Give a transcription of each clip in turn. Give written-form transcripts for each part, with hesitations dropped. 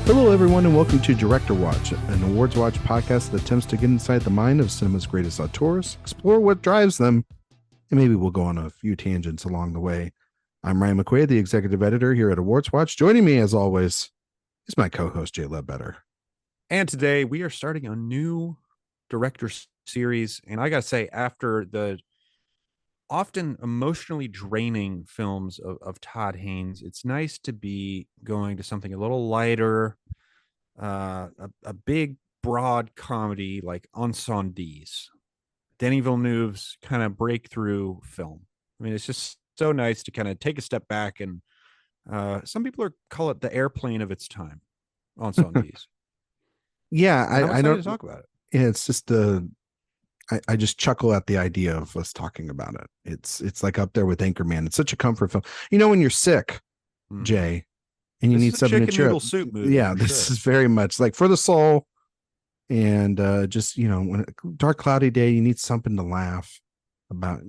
Hello, everyone, and welcome to Director Watch, an AwardsWatch podcast that attempts to get inside the mind of cinema's greatest auteurs, explore what drives them, and maybe we'll go on a few tangents along the way. I'm Ryan McQuade, the executive editor here at AwardsWatch. Joining me, as always, is my co-host, Jay Ledbetter. And today we are starting a new director series. And I got to say, after the often emotionally draining films of Todd Haynes, it's nice to be going to something a little lighter, a big, broad comedy like Incendies, Denis Villeneuve's kind of breakthrough film. I mean, it's just so nice to kind of take a step back, and some people call it the airplane of its time, Incendies. Yeah, I don't talk about it. Yeah, it's just I just chuckle at the idea of us talking about it. It's like up there with Anchorman. It's such a comfort film. You know, when you're sick, Jay, and you need something to cheer up. Soup movie. Yeah, this is very much like for the soul. And just, you know, when dark cloudy day, you need something to laugh about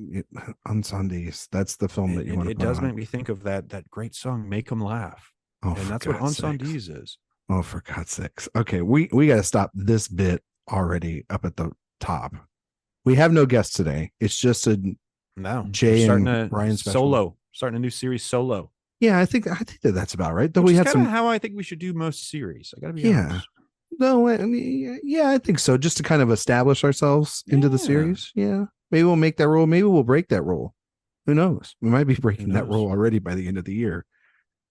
on Sundays. That's the film that you want to. It does make me think of that great song "Make 'Em Laugh," and that's what Incendies is. Oh, for God's sakes! Okay, we got to stop this bit already up at the top. We have no guests today. It's just a Jay and Ryan special. Starting a new series solo. Yeah, I think that's about right. Though Which we is had some. How I think we should do most series. I got to be honest. No, I mean, yeah, I think so. Just to kind of establish ourselves into the series. Yeah, maybe we'll make that rule. Maybe we'll break that rule. Who knows? We might be breaking that rule already by the end of the year.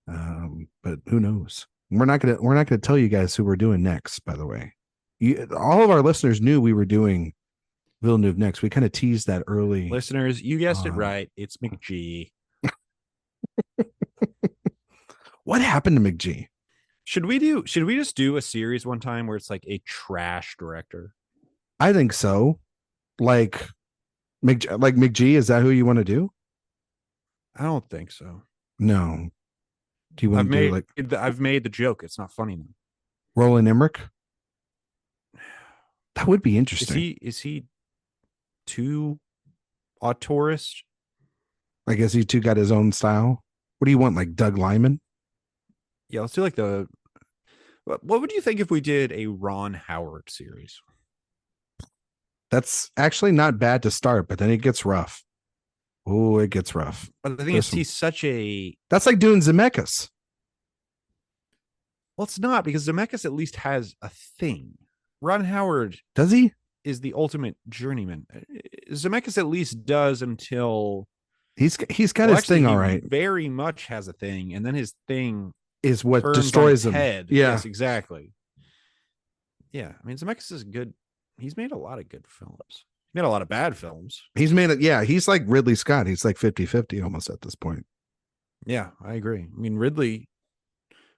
But who knows? We're not gonna tell you guys who we're doing next. By the way, all of our listeners knew we were doing Villeneuve next. We kind of teased that early. Listeners, you guessed it right. It's McG. What happened to McG? Should we just do a series one time where it's like a trash director? I think so. Like McG, is that who you want to do? I don't think so. No. Do you want to do I've made the joke. It's not funny now. Roland Emmerich? That would be interesting. Is he too auteurist? I guess he too got his own style. What do you want, like Doug Liman? Yeah, let's do like what would you think if we did a Ron Howard series? That's actually not bad to start, but then it gets rough. Oh, it gets rough. But I think he's such a... That's like doing Zemeckis. Well, it's not, because Zemeckis at least has a thing. Ron Howard... Does he? ...is the ultimate journeyman. Zemeckis at least does until... He's got his thing, all right. Very much has a thing, and then his thing... is what destroys him. Head. Yeah. Yes, exactly. Yeah, I mean, Zemeckis is good. He's made a lot of good films. He made a lot of bad films. He's made it. Yeah, he's like Ridley Scott. He's like 50-50 almost at this point. Yeah, I agree. I mean, Ridley,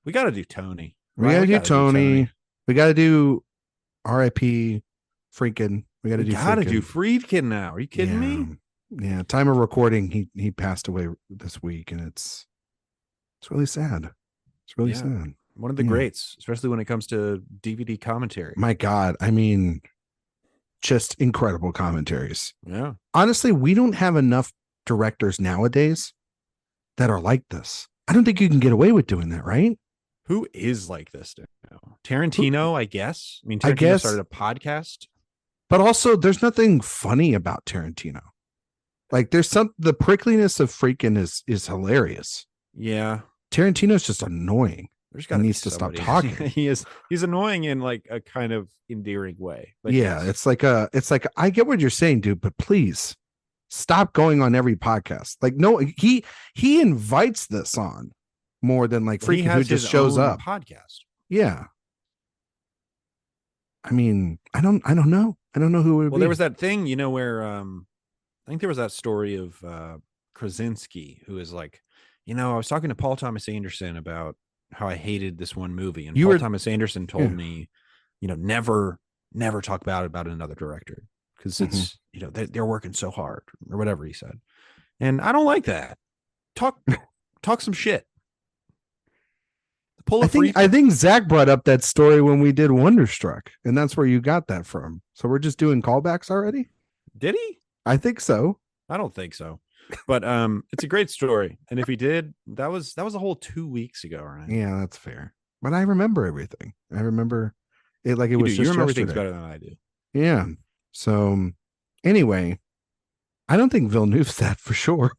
we got to do Tony. We got to do Tony. We got to do R.I.P. Friedkin. We got to do Friedkin now. Are you kidding me? Yeah, time of recording, he passed away this week, and it's really sad. It's really sad. One of the greats, especially when it comes to DVD commentary. My God. I mean, just incredible commentaries. Yeah. Honestly, we don't have enough directors nowadays that are like this. I don't think you can get away with doing that, right? Who is like this now? Tarantino, I guess. I mean, Tarantino started a podcast. But also, there's nothing funny about Tarantino. Like, there's the prickliness of Friedkin is hilarious. Yeah. Tarantino's just annoying. He needs to stop talking. He's annoying in like a kind of endearing way. But yeah, it's like I get what you're saying, dude, but please stop going on every podcast. Like, no, he invites this on more than like Friedkin, who just shows up. Podcast. Yeah. I mean, I don't know. I don't know who it would be. Well, there was that thing, you know, where I think there was that story of Krasinski, who is like, you know, I was talking to Paul Thomas Anderson about how I hated this one movie, and Paul Thomas Anderson told me, you know, never talk about another director, because it's, you know, they're working so hard, or whatever he said. And I don't like that. Talk some shit. I think Zach brought up that story when we did Wonderstruck, and that's where you got that from. So we're just doing callbacks already? Did he? I think so. I don't think so. But it's a great story. And if he did, that was a whole 2 weeks ago, right? Yeah, that's fair. but I remember everything. I remember it like it You do. was You just remember things yesterday. better than I do. Yeah. So anyway, I don't think Villeneuve's that for sure.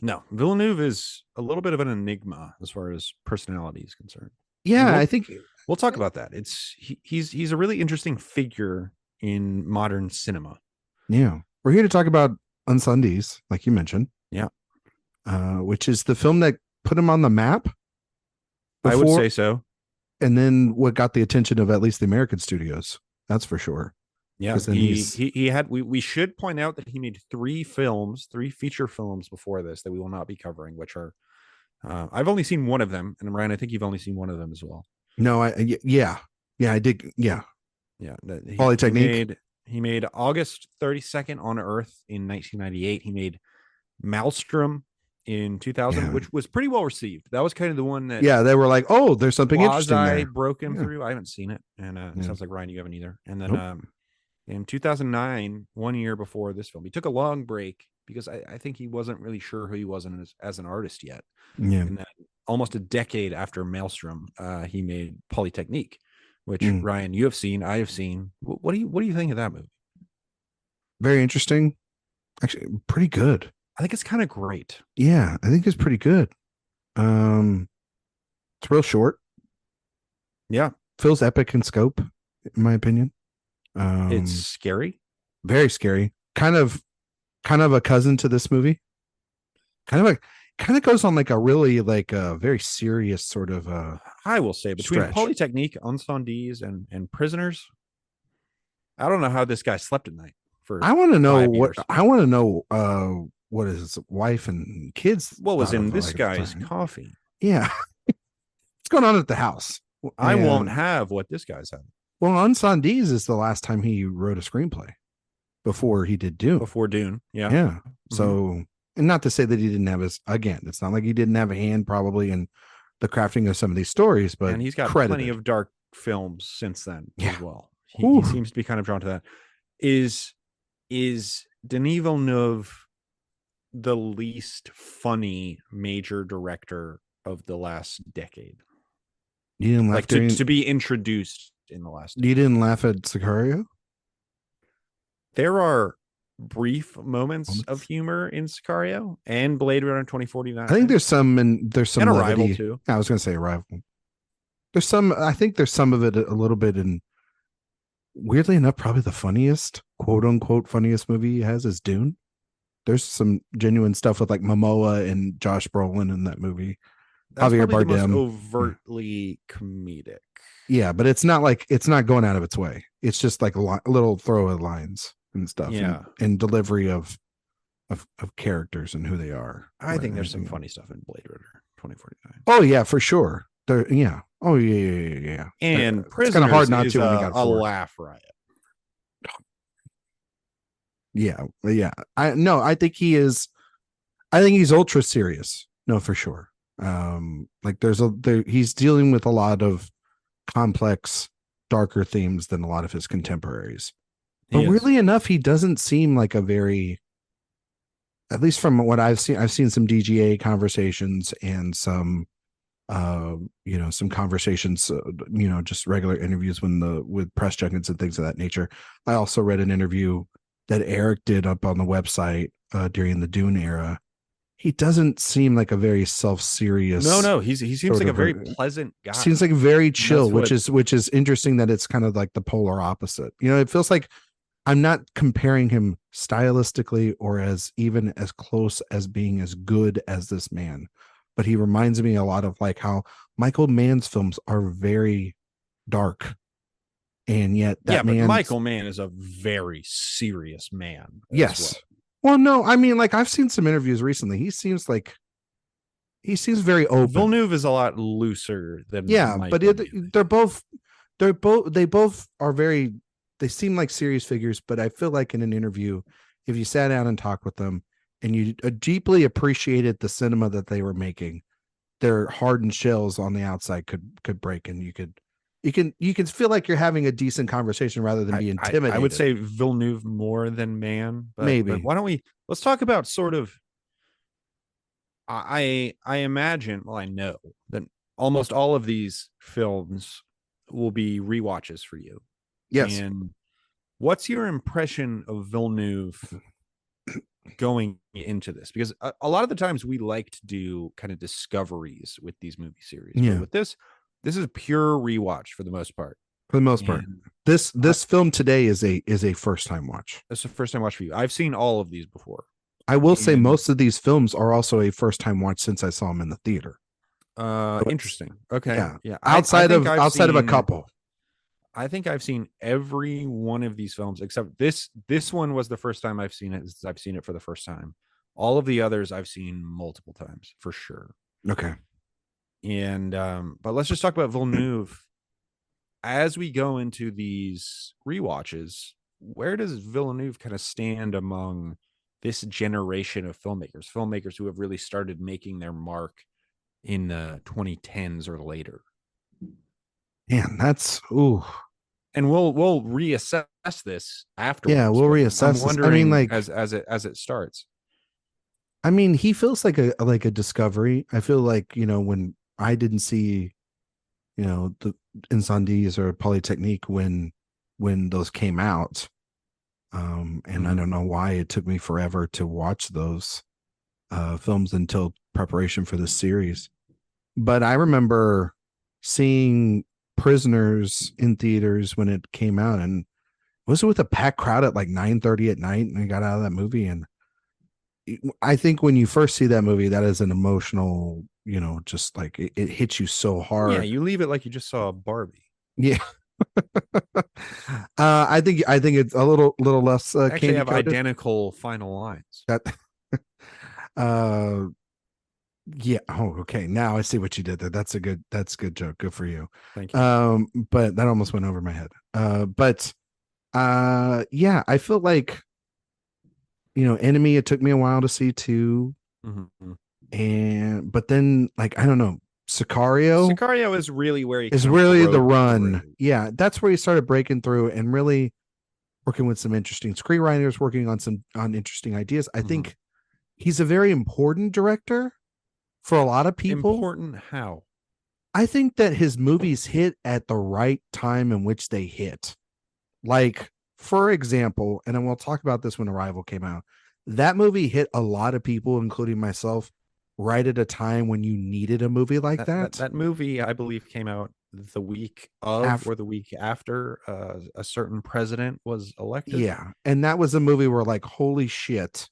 No, Villeneuve is a little bit of an enigma as far as personality is concerned, and Yeah, I think we'll talk about that. He's a really interesting figure in modern cinema. yeah. We're here to talk about Incendies, like you mentioned. Yeah, Which is the film that put him on the map I would before say so. and then what got the attention of at least the American studios. That's for sure. Yeah, Because then he's he had. We should point out that he made 3 films, 3 feature films before this that we will not be covering, which are I've only seen one of them, and Ryan, I think you've only seen one of them as well. no, yeah. Yeah, I did. Yeah. Yeah, Polytechnique. he made August 32nd on Earth in 1998. He made Maelstrom in 2000, Yeah. which was pretty well received. That was kind of the one that Yeah, they were like, oh, there's something interesting quasi there. broke him Yeah. through. I haven't seen it, and it sounds like Ryan, you haven't either. And then Nope. in 2009, 1 year before this film, he took a long break because I think he wasn't really sure who he was as an artist yet. Yeah. And then almost a decade after Maelstrom, he made Polytechnique, which Mm. Ryan, you have seen, I have seen. What do you think of that movie? Very interesting. Actually, pretty good. I think it's kind of great. Yeah, I think it's pretty good. It's real short. Yeah, Feels epic in scope, in my opinion. it's scary. Very scary. Kind of a cousin to this movie. Kind of goes on like a really like a very serious sort of I will say between stretch. Polytechnique, Incendies, and Prisoners, I don't know how this guy slept at night for. I want to know 5 years. what his wife and kids What was thought in of, this like, at the guy's time. coffee? Yeah. What's going on at the house? I And- won't have what this guy's had Well, Incendies is the last time he wrote a screenplay before he did Dune. before Dune. Yeah. Yeah. So, and not to say that he didn't have it's not like he didn't have a hand probably in the crafting of some of these stories, but And he's got credited. plenty of dark films since then Yeah. as well. He Whew. seems to be kind of drawn to that. Is Denis Villeneuve the least funny major director of the last decade? You didn't laugh Like during, to be introduced in the last decade. you didn't laugh at Sicario? There are brief moments of humor in Sicario and Blade Runner 2049. I think there's some and levity. Arrival too. I was going to say Arrival. I think there's some of it a little bit in, weirdly enough, probably the funniest, quote unquote, funniest movie he has is Dune. There's some genuine stuff with like Momoa and Josh Brolin in that movie. That's Javier probably the Bardem. most overtly comedic. Yeah, but it's not going out of its way. It's just like a little throwaway lines and stuff. Yeah. And delivery of characters and who they are. I think there's some funny stuff in Blade Runner 2049. Oh yeah, for sure. Yeah. Oh yeah. And it's kind of hard not is to when you got a 4. laugh riot. Yeah. I think he's ultra serious. No, for sure. Like he's dealing with a lot of complex, darker themes than a lot of his contemporaries. But weirdly enough, he doesn't seem like a very, at least from what I've seen some DGA conversations and some some conversations, just regular interviews with press junkets and things of that nature. I also read an interview that Eric did up on the website during the Dune era. He doesn't seem like a very self-serious. No, he seems like a very pleasant guy. Seems like very chill, which is interesting that it's kind of like the polar opposite. It feels like I'm not comparing him stylistically or as even as close as being as good as this man, but he reminds me a lot of like how Michael Mann's films are very dark. And yet but Michael Mann is a very serious man. Yes. Well, no, I mean, like I've seen some interviews recently. He seems very open. Villeneuve is a lot looser than but they both are very. They seem like serious figures, but I feel like in an interview, if you sat down and talked with them, and you deeply appreciated the cinema that they were making, their hardened shells on the outside could break, and you can feel like you're having a decent conversation rather than be intimidated. I would say Villeneuve more than Mann, maybe. But why don't let's talk about sort of. I imagine. Well, I know that almost all of these films will be rewatches for you. Yes. And what's your impression of Villeneuve going into this? Because a lot of the times we like to do kind of discoveries with these movie series. Yeah. But with this is pure rewatch for the most part. For the most part. This film today is a first time watch. It's the first time watch for you. I've seen all of these before. I will say most of these films are also a first time watch since I saw them in the theater. Interesting. Okay. Yeah. Outside of a couple. I think I've seen every one of these films except this one was the first time I've seen it. I've seen it for the first time. All of the others I've seen multiple times for sure. Okay. And but let's just talk about Villeneuve. As we go into these rewatches, where does Villeneuve kind of stand among this generation of filmmakers who have really started making their mark in the 2010s or later? Man, that's ooh. And we'll reassess this afterwards. Yeah, we'll reassess this. I mean, like as it starts. I mean, he feels like a discovery. I feel like, when I didn't see, the Incendies or Polytechnique when those came out. And I don't know why it took me forever to watch those films until preparation for this series. But I remember seeing Prisoners in theaters when it came out, and was it with a packed crowd at like 9:30 at night, and I got out of that movie. And I think when you first see that movie, that is an emotional, just like it hits you so hard. Yeah, you leave it like you just saw Barbie. Yeah. I think it's a little less actually have identical final lines. That yeah. Oh, okay. Now I see what you did there. That's a good joke. Good for you. Thank you. But that almost went over my head. Yeah, I feel like, Enemy, it took me a while to see too. But then, like, I don't know, Sicario is really where is really the run. Through. Yeah, that's where he started breaking through and really working with some interesting screenwriters, working on interesting ideas. I think he's a very important director for a lot of people. Important how? I think that his movies hit at the right time in which they hit. Like, for example, and then we'll talk about this when Arrival came out, that movie hit a lot of people, including myself, right at a time when you needed a movie like that. That movie, I believe, came out the week of or the week after a certain president was elected. Yeah. And that was a movie where, like, holy shit,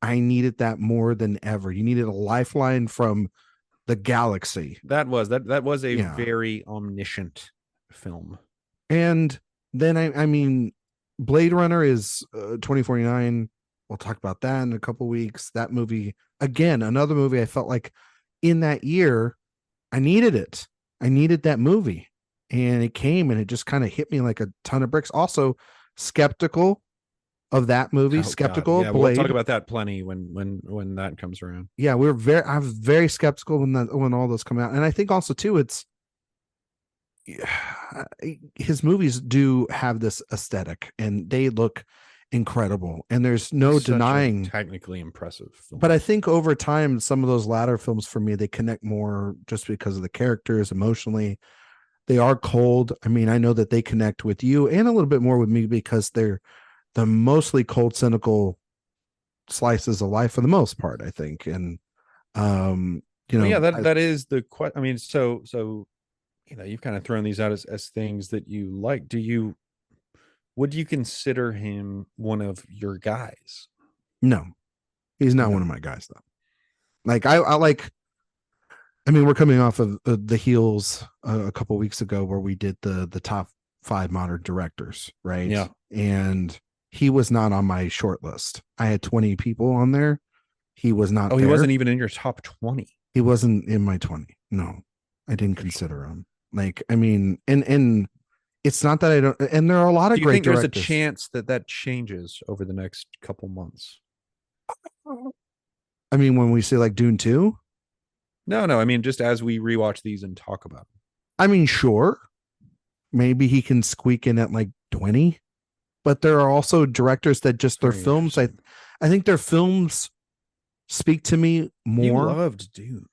I needed that more than ever. You needed a lifeline from the galaxy. That was a very omniscient film. And then I mean, Blade Runner is 2049. We'll talk about that in a couple weeks. That movie, again, another movie I felt like in that year, I needed it. I needed that movie. And it came and it just kind of hit me like a ton of bricks. Also, skeptical of that movie. Skeptical. Yeah, we'll talk about that plenty when that comes around. Yeah, I was very skeptical when all those come out. And I think also too, it's his movies do have this aesthetic and they look incredible, and there's no denying technically impressive film. But I think over time, some of those latter films for me, they connect more just because of the characters emotionally. They are cold. I mean, I know that they connect with you and a little bit more with me because they're the mostly cold, cynical slices of life for the most part, I think. And that is the question. I mean, so you've kind of thrown these out as things that you like. Would you consider him one of your guys? No, he's not one of my guys, though. Like, I mean, we're coming off of the heels a couple weeks ago where we did the top 5 modern directors, right? Yeah. And he was not on my short list. I had 20 people on there. He was not. Oh, he wasn't even in your top 20. He wasn't in my 20. No, I didn't consider him. Like, I mean, and it's not that I don't, and there are a lot of great directors. There's a chance that changes over the next couple months? I mean, when we say like Dune 2? No, I mean, just as we rewatch these and talk about them. I mean, sure. Maybe he can squeak in at like 20, but there are also directors that just their films. I think their films speak to me more. You loved Dune.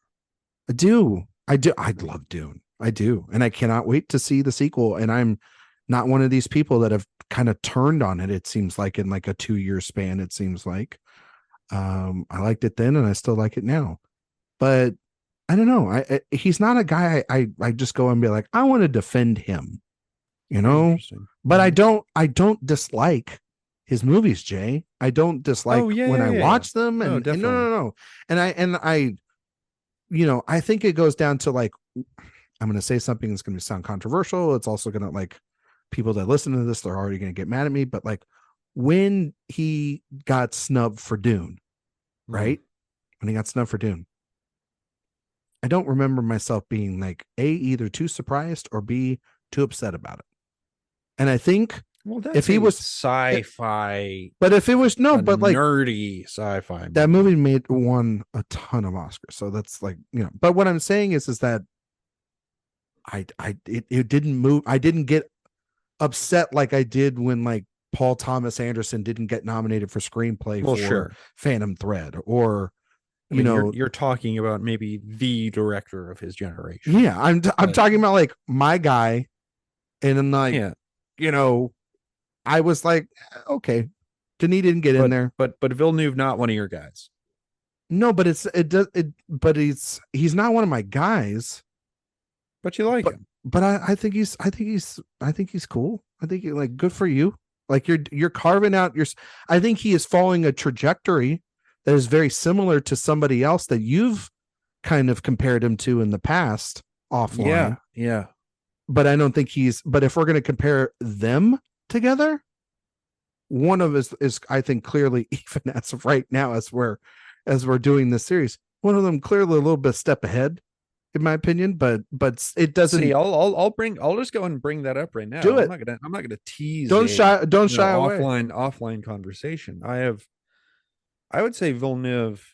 I do. I do. I love Dune. I do. And I cannot wait to see the sequel. And I'm not one of these people that have kind of turned on it. It seems like in like a 2 year span, it seems like. I liked it then and I still like it now. But I don't know. He's not a guy I just go and be like, I want to defend him, you know? Interesting. But I don't dislike his movies, Jay. I don't dislike Oh yeah, when yeah, I yeah, yeah. watch them No, and no, definitely. no, no. And I I think it goes down to like I'm going to say something that's going to sound controversial. It's also going to like people that listen to this, they're already going to get mad at me. But like when he got snubbed for Dune, Mhm. right? When he got snubbed for Dune, I don't remember myself being like A, either too surprised or B, too upset about it. And I think Well, if that's he a was, sci-fi, but if it was no, a but like nerdy sci-fi that movie. movie made won a ton of Oscars. So that's like, but what I'm saying is that it didn't move. I didn't get upset like I did when like Paul Thomas Anderson didn't get nominated for screenplay Well, for sure. Phantom Thread or I you mean, you're know you're talking about maybe the director of his generation, yeah I'm but talking about like my guy and then like yeah, you know I was like okay Denis didn't get in but there. but Villeneuve not one of your guys, No, but it does it but he's not one of my guys. but you like But him. I think he's cool. I think like good for you. Like you're carving out your. I think he is following a trajectory that is very similar to somebody else that you've kind of compared him to in the past Yeah, offline. yeah. But I don't think he's. But if we're going to compare them together, one of us is I think clearly even as of right now as we're doing this series, one of them clearly a little bit step ahead in my opinion. But it See, doesn't I'll just go and bring that up right do now. I'm it. not gonna I'm not gonna tease Don't a shy don't shy away. offline conversation. I would say Villeneuve.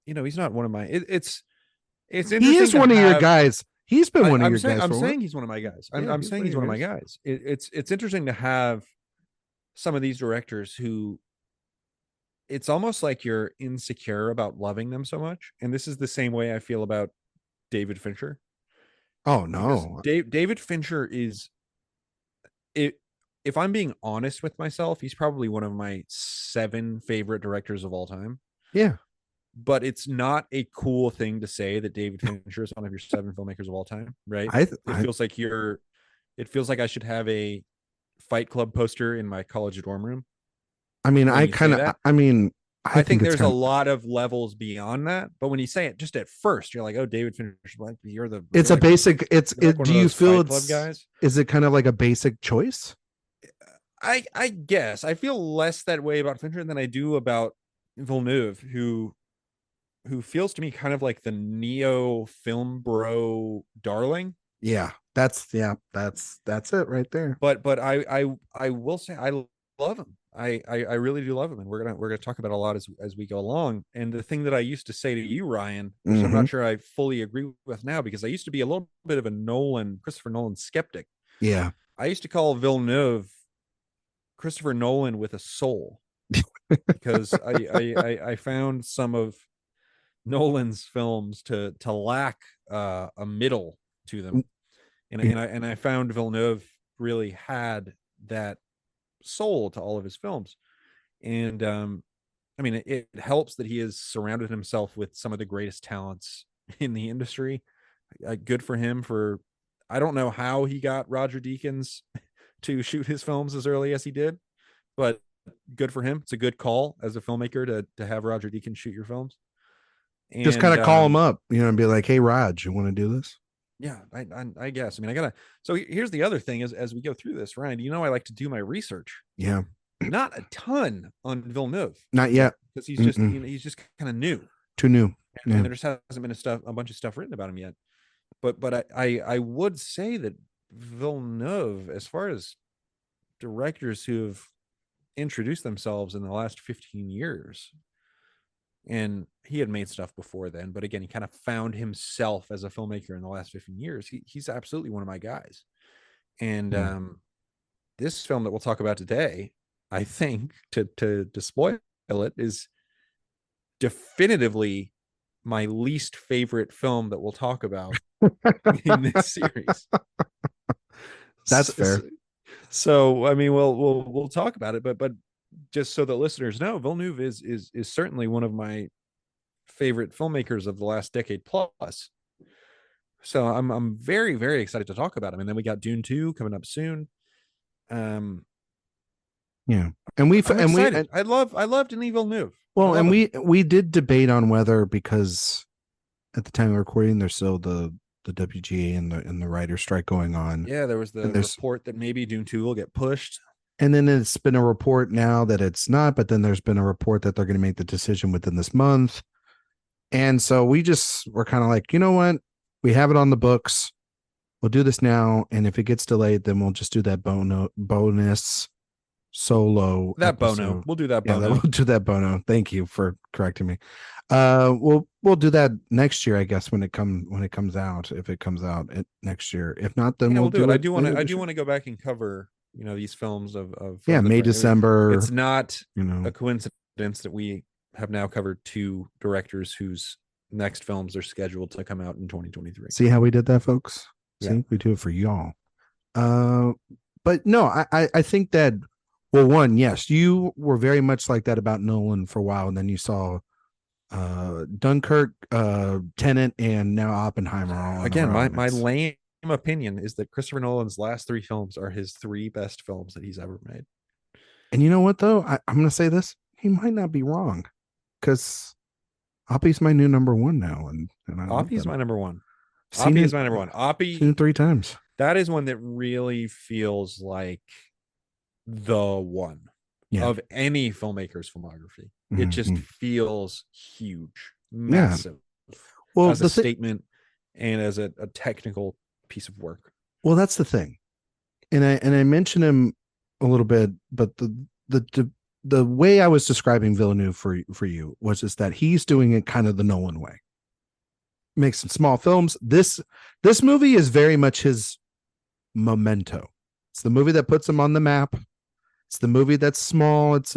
He's not one of my. It's He interesting is to one of your have. guys. He's been one of I'm your saying guys I'm for a while. saying he's one of my guys. I'm Yeah, I'm he's saying one of he's your one of my guys. guys. It's interesting to have some of these directors who it's almost like you're insecure about loving them so much. And this is the same way I feel about David Fincher, Oh because no. David Fincher is it. If I'm being honest with myself, he's probably one of my 7 favorite directors of all time. Yeah. But it's not a cool thing to say that David Fincher is one of your 7 filmmakers of all time, right? I It I feels like you're. It feels like I should have a Fight Club poster in my college dorm room I mean when I you say kind of that. I mean I I think think it's there's a kind of lot of levels beyond that, but when you say it just at first, you're like, "Oh, David Fincher, it's you're a like basic you're like one do of you those feel Fight Club it's guys." is it kind of like a basic choice? I guess I feel less that way about Fincher than I do about Villeneuve, who feels to me kind of like the neo film bro darling. Yeah. That's it right there. But I will say I love him. I really do love him, and we're gonna talk about a lot as we go along. And the thing that I used to say to you, Ryan, which I'm Mhm. not sure I fully agree with now, because I used to be a little bit of a Christopher Nolan skeptic. Yeah. I used to call Villeneuve Christopher Nolan with a soul, because I found some of Nolan's films to lack a middle to them, Yeah. and I found Villeneuve really had that soul to all of his films. And I mean, it helps that he has surrounded himself with some of the greatest talents in the industry. Good for him for. I don't know how he got Roger Deakins to shoot his films as early as he did, but good for him. It's a good call as a filmmaker to have Roger Deakins shoot your films. Just kind And of call him up, and be like, "Hey Raj, you want to do this?" yeah, I guess. I mean, I gotta. So here's the other thing: as we go through this, Ryan, I like to do my research. Yeah. Not a ton on Villeneuve Not yet, yet. because Mm-mm. he's just kind of new, Too new. and Yeah. there just hasn't been a bunch of stuff written about him yet. But I would say that Villeneuve, as far as directors who have introduced themselves in the last 15 years, and he had made stuff before then, but again, he kind of found himself as a filmmaker in the last 15 years. He's absolutely one of my guys. And Mm. this film that we'll talk about today, I think, to spoil it, is definitively my least favorite film that we'll talk about in this series. That's fair. So I mean, we'll talk about it, but just so that listeners know, Villeneuve is certainly one of my favorite filmmakers of the last decade plus. So I'm very, very excited to talk about him. And then we got Dune 2 coming up soon. Yeah, I'm excited. I love Denis Villeneuve. Well, and we did debate on whether, because at the time of recording, there's still the WGA and the writer strike going on. Yeah, there was the report that maybe Dune 2 will get pushed. And then it's been a report now that it's not, but then there's been a report that they're going to make the decision within this month. And so we're kind of like, you know what? We have it on the books. We'll do this now. And if it gets delayed, then we'll just do that bonus solo. That episode. Bono. We'll do that Bono. Yeah, we'll do that Bono. Thank you for correcting me. We'll do that next year, I guess, when it comes out, if it comes out next year. If not, then we'll do it. I do want to go back and cover, these films of May, December. It's not a coincidence that we have now covered 2 directors whose next films are scheduled to come out in 2023. See how we did that, folks? Yeah. See, we do it for y'all. But no, I think that, well, one, yes, you were very much like that about Nolan for a while, and then you saw Dunkirk, Tenet, and now Oppenheimer. Again, my lame opinion is that Christopher Nolan's last 3 films are his 3 best films that he's ever made. And you know what, though? I'm going to say this. He might not be wrong, because Oppie's my new number 1 now. And Oppie's my number 1. Oppie is my number 1. Oppie, seen it 3 times. That is one that really feels like the one of any filmmaker's filmography. Mm-hmm. It just feels huge, massive. Well, as a statement and as a technical piece of work. Well, that's the thing. And I mentioned him a little bit, but the way I was describing Villeneuve for you was just that he's doing it kind of the Nolan way. Makes some small films. This movie is very much his Memento. It's the movie that puts him on the map. It's the movie that's small. It's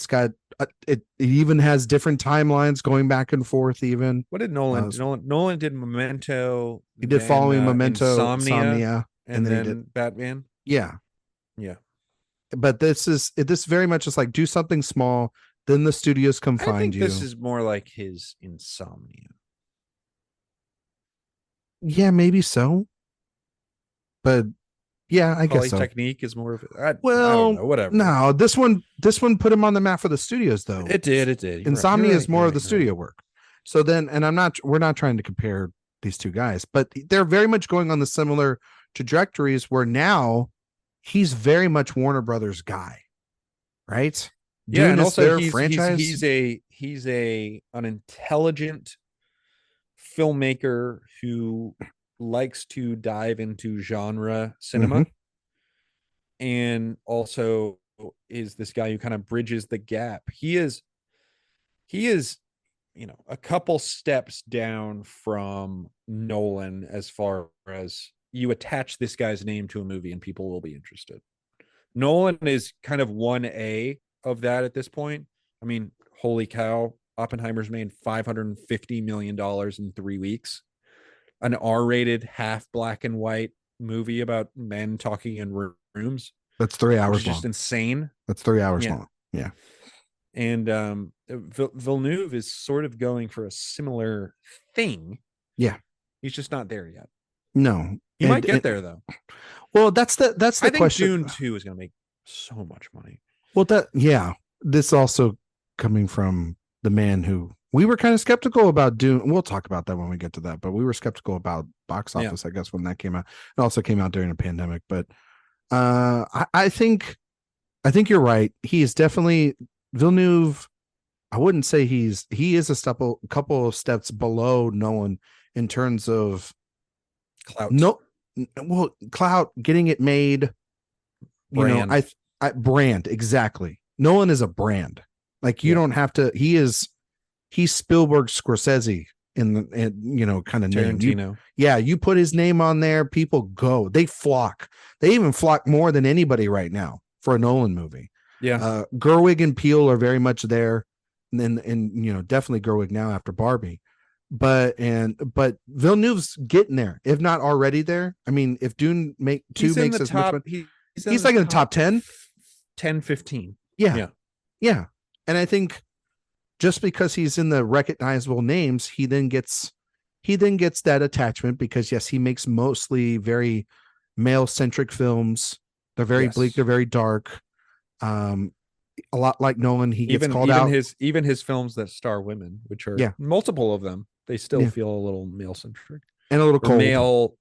got it even has different timelines going back and forth. Even what did Nolan? Nolan did Memento. He did following Memento, Insomnia, and then he did Batman. Yeah. But this very much is like, do something small, then the studios come find you. This is more like his Insomnia. Yeah, maybe so. But yeah, I guess so. Technique is more of it. I don't know, whatever. No, this one put him on the map for the studios, though. It did. Insomnia is more of the studio work. So then, and we're not trying to compare these 2 guys, but they're very much going on the similar trajectories where now he's very much Warner Brothers guy, right? Yeah, Dune and also he's an intelligent filmmaker who likes to dive into genre cinema, and also is this guy who kind of bridges the gap. He is a couple steps down from Nolan as far as you attach this guy's name to a movie and people will be interested. Nolan is kind of 1A of that at this point. I mean, holy cow, Oppenheimer's made $550 million in 3 weeks. An R-rated half black and white movie about men talking in rooms. That's 3 hours long. Just insane. That's 3 hours long. Yeah. And Villeneuve is sort of going for a similar thing. Yeah. He's just not there yet. No. He might get there though. Well, that's the question. Dune 2 is going to make so much money. Well, this also coming from the man who we were kind of skeptical about Dune. We'll talk about that when we get to that, but we were skeptical about box office, I guess, when that came out. It also came out during a pandemic, but I think you're right. He is definitely Villeneuve. I wouldn't say he is a couple of steps below Nolan in terms of clout. Clout, getting it made. Brand. Brand, exactly. Nolan is a brand. Like you don't have to. He's Spielberg, Scorsese kind of Tarantino. Name. You put his name on there, people go. They flock. They even flock more than anybody right now for a Nolan movie. Yeah. Gerwig and Peele are very much there. and definitely growing now after Barbie. But Villeneuve's getting there, if not already there. I mean, if Dune make two He's in makes the as much top. money, He's in he's the like in the top top 10. 10, 15. Yeah, Yeah. yeah. And I think just because he's in the recognizable names, he then gets that attachment because yes, he makes mostly very male centric films. They're very bleak. Yes. They're very dark. Um, a lot like Nolan, he gets Even called even out. his films that star women, which are Yeah, multiple of them, they still yeah, feel a little male centric and a little or cold, male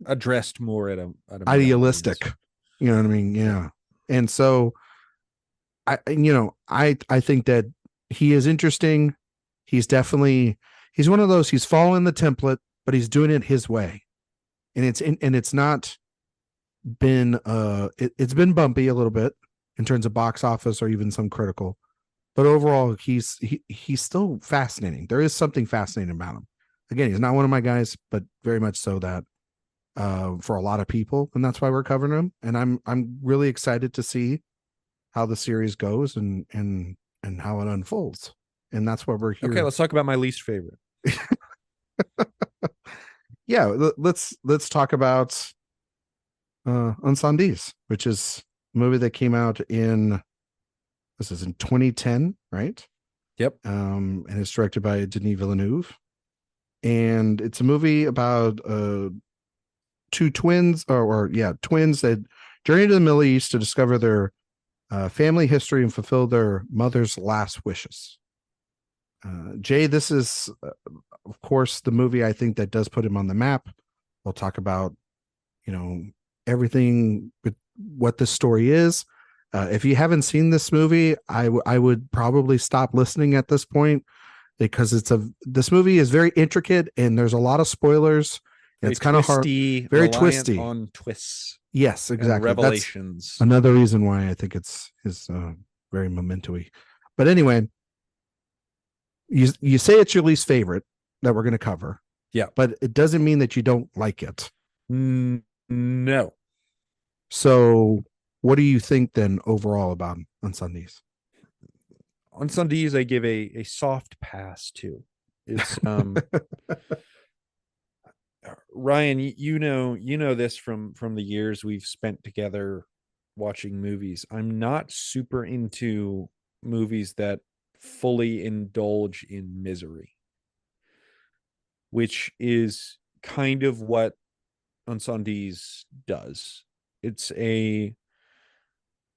addressed more at a male audience. idealistic. You know what I mean? Yeah. Yeah. And so I think that he is interesting. He's one of those. He's following the template, but he's doing it his way, and it's not been it's been bumpy a little bit in terms of box office or even some critical, but overall he's still fascinating. There is something fascinating about him. Again, he's not one of my guys, but very much so that for a lot of people, and that's why we're covering him. And I'm really excited to see how the series goes and how it unfolds. And that's what we're Okay, here. let's talk about my least favorite. Yeah, let's talk about Incendies, which is a movie that came out this is in 2010, right? Yep. And it's directed by Denis Villeneuve. And it's a movie about two twins, twins that journey to the Middle East to discover their family history and fulfill their mother's last wishes. Jay, this is, of course, the movie I think that does put him on the map. We'll talk about, you know, everything with what this story is. If you haven't seen this movie, I would probably stop listening at this point because this movie is very intricate and there's a lot of spoilers. And Very it's kind of hard, twisty, very reliant twisty. on twists Yes, and exactly. That's revelations. another reason why I think it's very memento-y. But anyway, you say it's your least favorite that we're going to cover. Yeah. But it doesn't mean that you don't like it. No. So what do you think then overall about Incendies? Incendies, I give a soft pass to. It's Ryan, you know this from the years we've spent together watching movies. I'm not super into movies that fully indulge in misery, which is kind of what Incendies does. It's a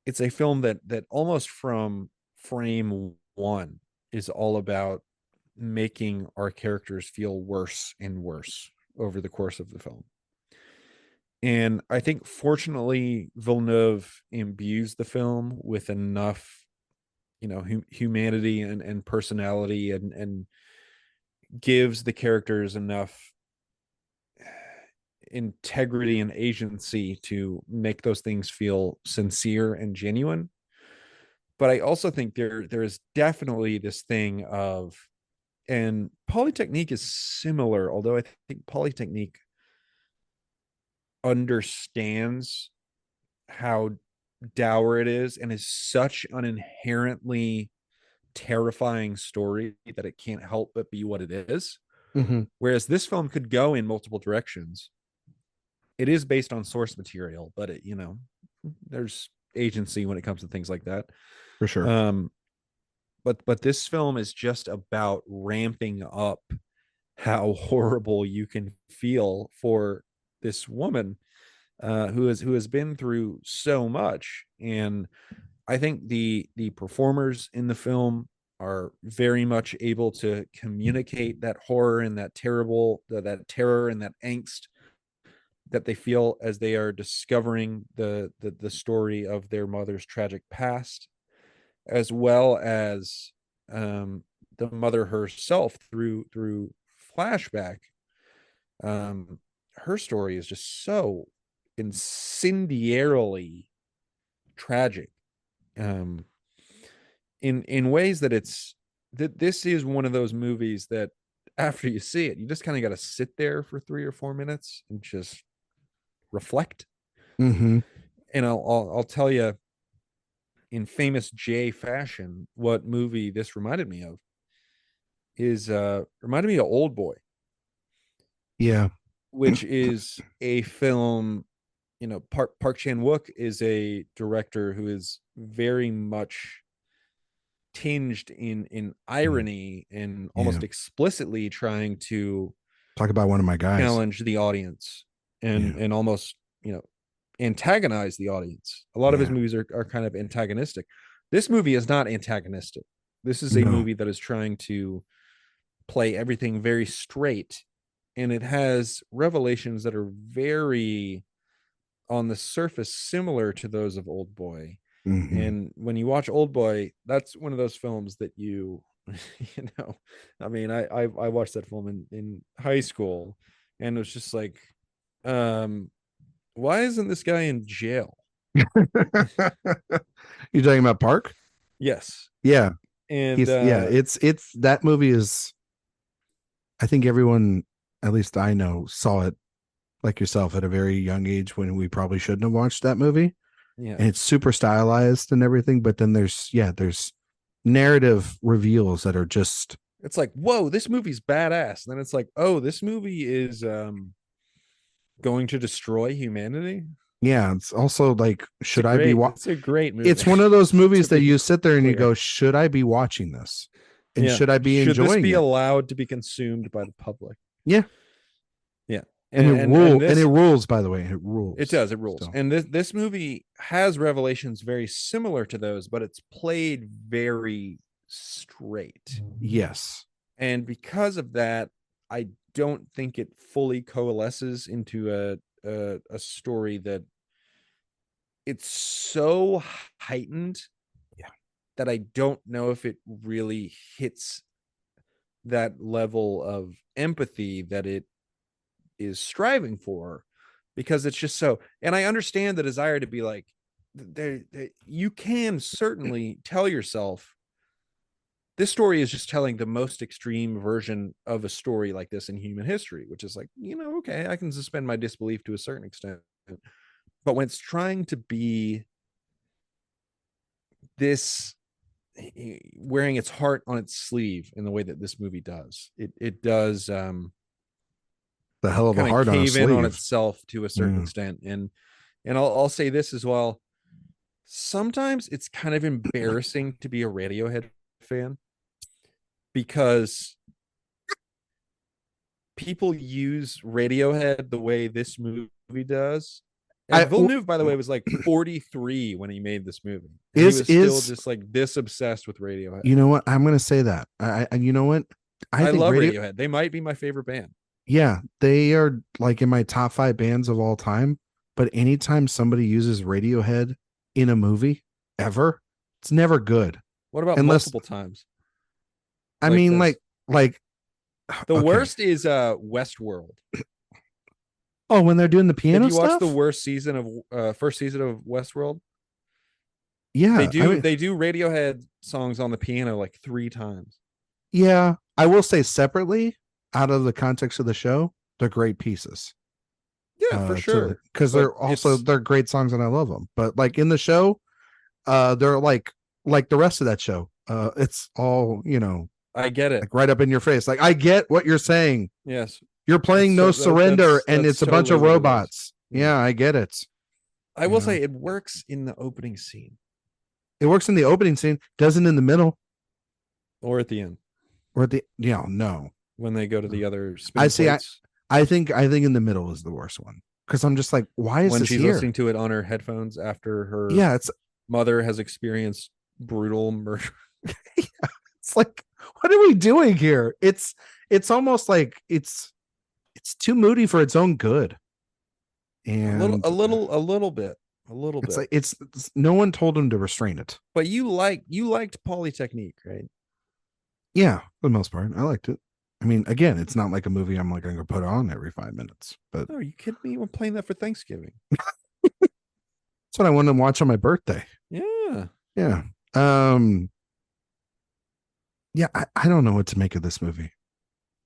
it's a film that almost from frame one is all about making our characters feel worse and worse over the course of the film. And I think fortunately Villeneuve imbues the film with enough, humanity and personality and gives the characters enough integrity and agency to make those things feel sincere and genuine. But I also think there is definitely this thing of, and Polytechnique is similar, although I think Polytechnique understands how dour it is and is such an inherently terrifying story that it can't help but be what it is. Mm-hmm. Whereas this film could go in multiple directions. It is based on source material, but there's agency when it comes to things like that. For sure. But this film is just about ramping up how horrible you can feel for this woman who has been through so much. And I think the performers in the film are very much able to communicate that horror and that that terror and that angst that they feel as they are discovering the story of their mother's tragic past, as well as the mother herself through flashback. Her story is just so incendiarily tragic, in ways that this is one of those movies that after you see it, you just kind of got to sit there for 3 or 4 minutes and just reflect. Mm-hmm. And I'll tell you, in famous J fashion, what movie this reminded me of is reminded me of Old Boy, Yeah. which is a film. You know, Park Chan Wook is a director who is very much tinged in irony and Yeah. almost explicitly trying to Talk about one of my guys. challenge the audience Yeah. and almost, you know, antagonize the audience. A lot of his Yeah. movies are kind of antagonistic. This movie is not antagonistic. This is a No. movie that is trying to play everything very straight, and it has revelations that are very on the surface similar to those of Old Boy. Hmm. And when you watch Old Boy, that's one of those films that you you know, I mean, I watched that film in high school, and it was just like, um why isn't this guy in jail? You're talking about Park? Yes. Yeah. And It's that movie is, I think everyone, at least I know, saw it like yourself at a very young age when we probably shouldn't have watched that movie. yeah, And it's super stylized and everything, but then there's narrative reveals that are just, it's like, whoa, this movie's badass. And then it's like, oh, this movie is going to destroy humanity. yeah, it's also like, should I be It's a great movie. it's one of those To movies that be you sit there and you clear. go, should I be watching this? And Yeah. should I be Should this enjoying be it? allowed to be consumed by the public? Yeah. Yeah. And it This, rules, by the way. It rules. it does, it rules. Still. And this movie has revelations very similar to those, but it's played very straight. Yes. And because of that, I don't think it fully coalesces into a story that it's so heightened, Yeah, that I don't know if it really hits that level of empathy that it is striving for, because it's just so. And I understand the desire to be like, there you can certainly tell yourself this story is just telling the most extreme version of a story like this in human history, which is like, you know, okay, I can suspend my disbelief to a certain extent. But when it's trying to be this, wearing its heart on its sleeve in the way that this movie does, it does the hell of a kind of heart on a cave in on sleeve. itself to a certain extent. And I'll say this as well. Sometimes it's kind of embarrassing to be a Radiohead fan, because people use Radiohead the way this movie does. And Villeneuve, by the way, was like 43 when he made this movie. And he was still just like this obsessed with Radiohead. You know what? I'm going to say that. You know what? I think love Radiohead. They might be my favorite band. Yeah, they are like in my top 5 bands of all time. But anytime somebody uses Radiohead in a movie ever, it's never good. What about multiple times? I mean, like the worst is Westworld. Oh, when they're doing the piano stuff? Did you watch the worst season of first season of Westworld? Yeah. They do Radiohead songs on the piano like 3 times. Yeah. I will say separately, out of the context of the show, they're great pieces. Yeah, for sure. Because they're great songs and I love them. But like in the show, they're like the rest of that show. It's all, you know, I get it. Like right up in your face. Like, I get what you're saying. Yes. You're playing No Surrender and it's a bunch of robots. Yeah, I get it. I will say it works in the opening scene. It works in the opening scene, doesn't in the middle. Or at the end. Or at the no. When they go to the other spin plates. I think in the middle is the worst one. Because I'm just like, why is when this she's here? listening to it on her headphones after her mother has experienced brutal murder. It's like, what are we doing here? It's almost like it's too moody for its own good. And a little bit. It's like it's no one told him to restrain it. But you liked Polytechnique, right? Yeah, for the most part, I liked it. I mean, again, it's not like a movie I'm like going to put on every 5 minutes. But no, are you kidding me? We're playing that for Thanksgiving. That's what I wanted to watch on my birthday. Yeah. Yeah. Yeah, I don't know what to make of this movie.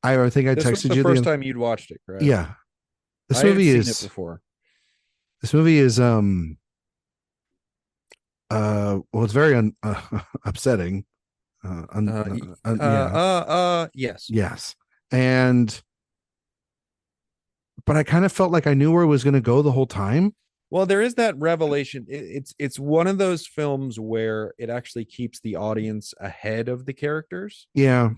I think I texted you the first time you'd watched it, correct? Yeah. This movie is before. This movie is Well, it's very upsetting. Yeah, Yes. yes, and but I kind of felt like I knew where it was going to go the whole time. Well, there is that revelation. It's one of those films where it actually keeps the audience ahead of the characters, Yeah,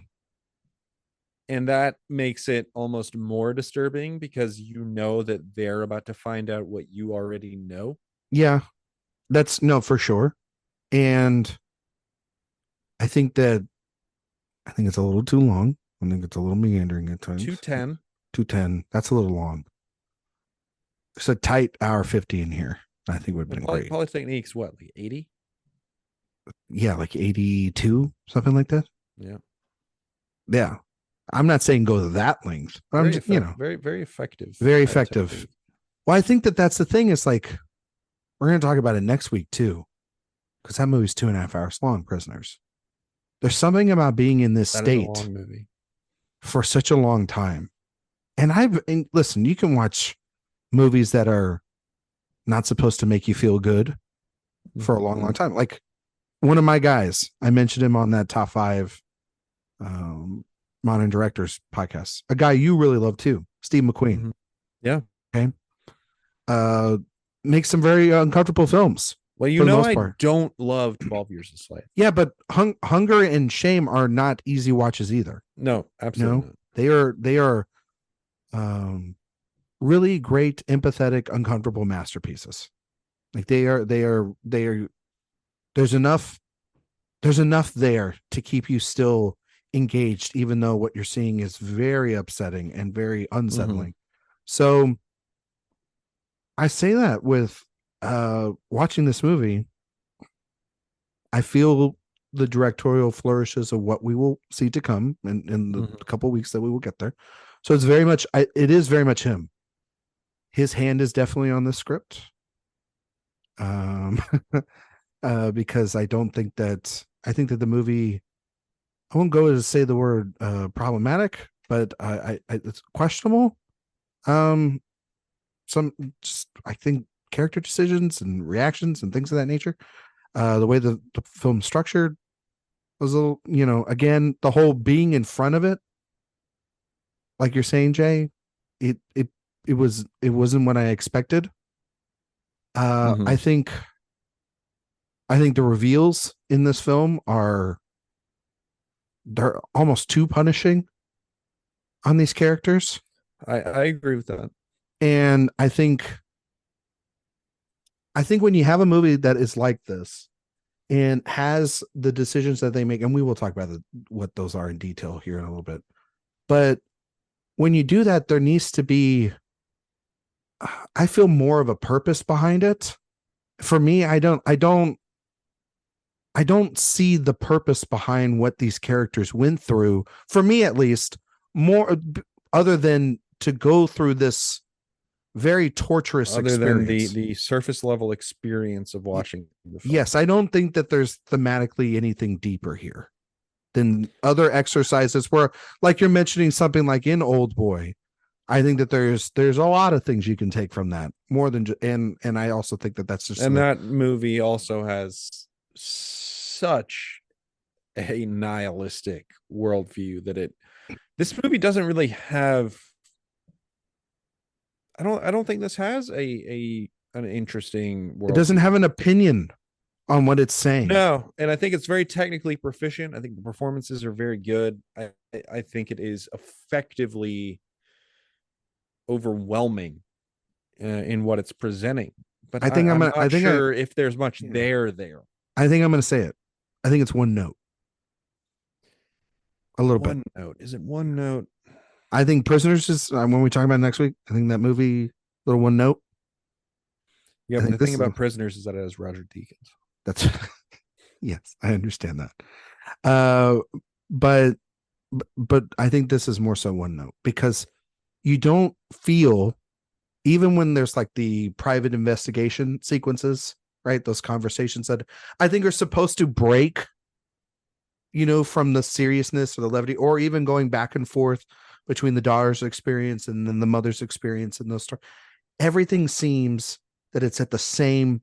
and that makes it almost more disturbing because you know that they're about to find out what you already know. yeah, that's no for sure. And I think that I think it's a little too long. I think it's a little meandering at times. 210. 210. That's a little long. It's a tight hour 50 in here. I think would have been great. Polytechnique's what, like 80? Yeah, like 82, something like that. Yeah. Yeah. I'm not saying go to that length, but I'm just, very, very effective. very effective. Well, I think that that's the thing. Is like, we're going to talk about it next week too, because that movie's 2.5 hours long, Prisoners. There's something about being in this state is a long movie for such a long time. And listen, you can watch movies that are not supposed to make you feel good for a long, long time. Like one of my guys, I mentioned him on that top 5 modern directors podcast, a guy you really love too, Steve McQueen. Yeah. Okay. Makes some very uncomfortable films. Well, you know, I don't love 12 Years a Slave. Yeah, but Hunger and Shame are not easy watches either. No, absolutely not. They are really great, empathetic, uncomfortable masterpieces. Like they are there's enough there to keep you still engaged, even though what you're seeing is very upsetting and very unsettling. So I say that with watching this movie, I feel the directorial flourishes of what we will see to come in the couple of weeks that we will get there. So it's very much, it is very much him. His hand is definitely on the script. Because I think that the movie, I won't go to say the word problematic, but it's questionable. Some just, I think, character decisions and reactions and things of that nature. The way the film structured was a little, again, the whole being in front of it, like you're saying, Jay, it wasn't what I expected. I think the reveals in this film they're almost too punishing on these characters. I agree with that. And I think when you have a movie that is like this and has the decisions that they make, and we will talk about what those are in detail here in a little bit, but when you do that, there needs to be, I feel, more of a purpose behind it. For me, I don't see the purpose behind what these characters went through, for me at least, more other than to go through this very torturous experience. Than the surface level experience of watching the film. Yes, I don't think that there's thematically anything deeper here than other exercises where, like you're mentioning something like in Old Boy, I think that there's a lot of things you can take from that, more than and I also think that that's just, and that movie also has such a nihilistic worldview that this movie doesn't really have. I don't think this has an interesting worldview. It doesn't have an opinion on what it's saying. No, and I think it's very technically proficient. I think the performances are very good. I think it is effectively overwhelming in what it's presenting. But I'm not sure if there's much there. I think I'm going to say it. I think it's one note. A little bit. One note. Is it one note? I think Prisoners is, when we talk about it next week, I think that movie, little one note. Yeah, but the thing about Prisoners is that it has Roger Deakins. That's yes, I understand that. But I think this is more so one note, because you don't feel, even when there's like the private investigation sequences, right? Those conversations that I think are supposed to break, from the seriousness or the levity, or even going back and forth between the daughter's experience and then the mother's experience in those stories. Everything seems that it's at the same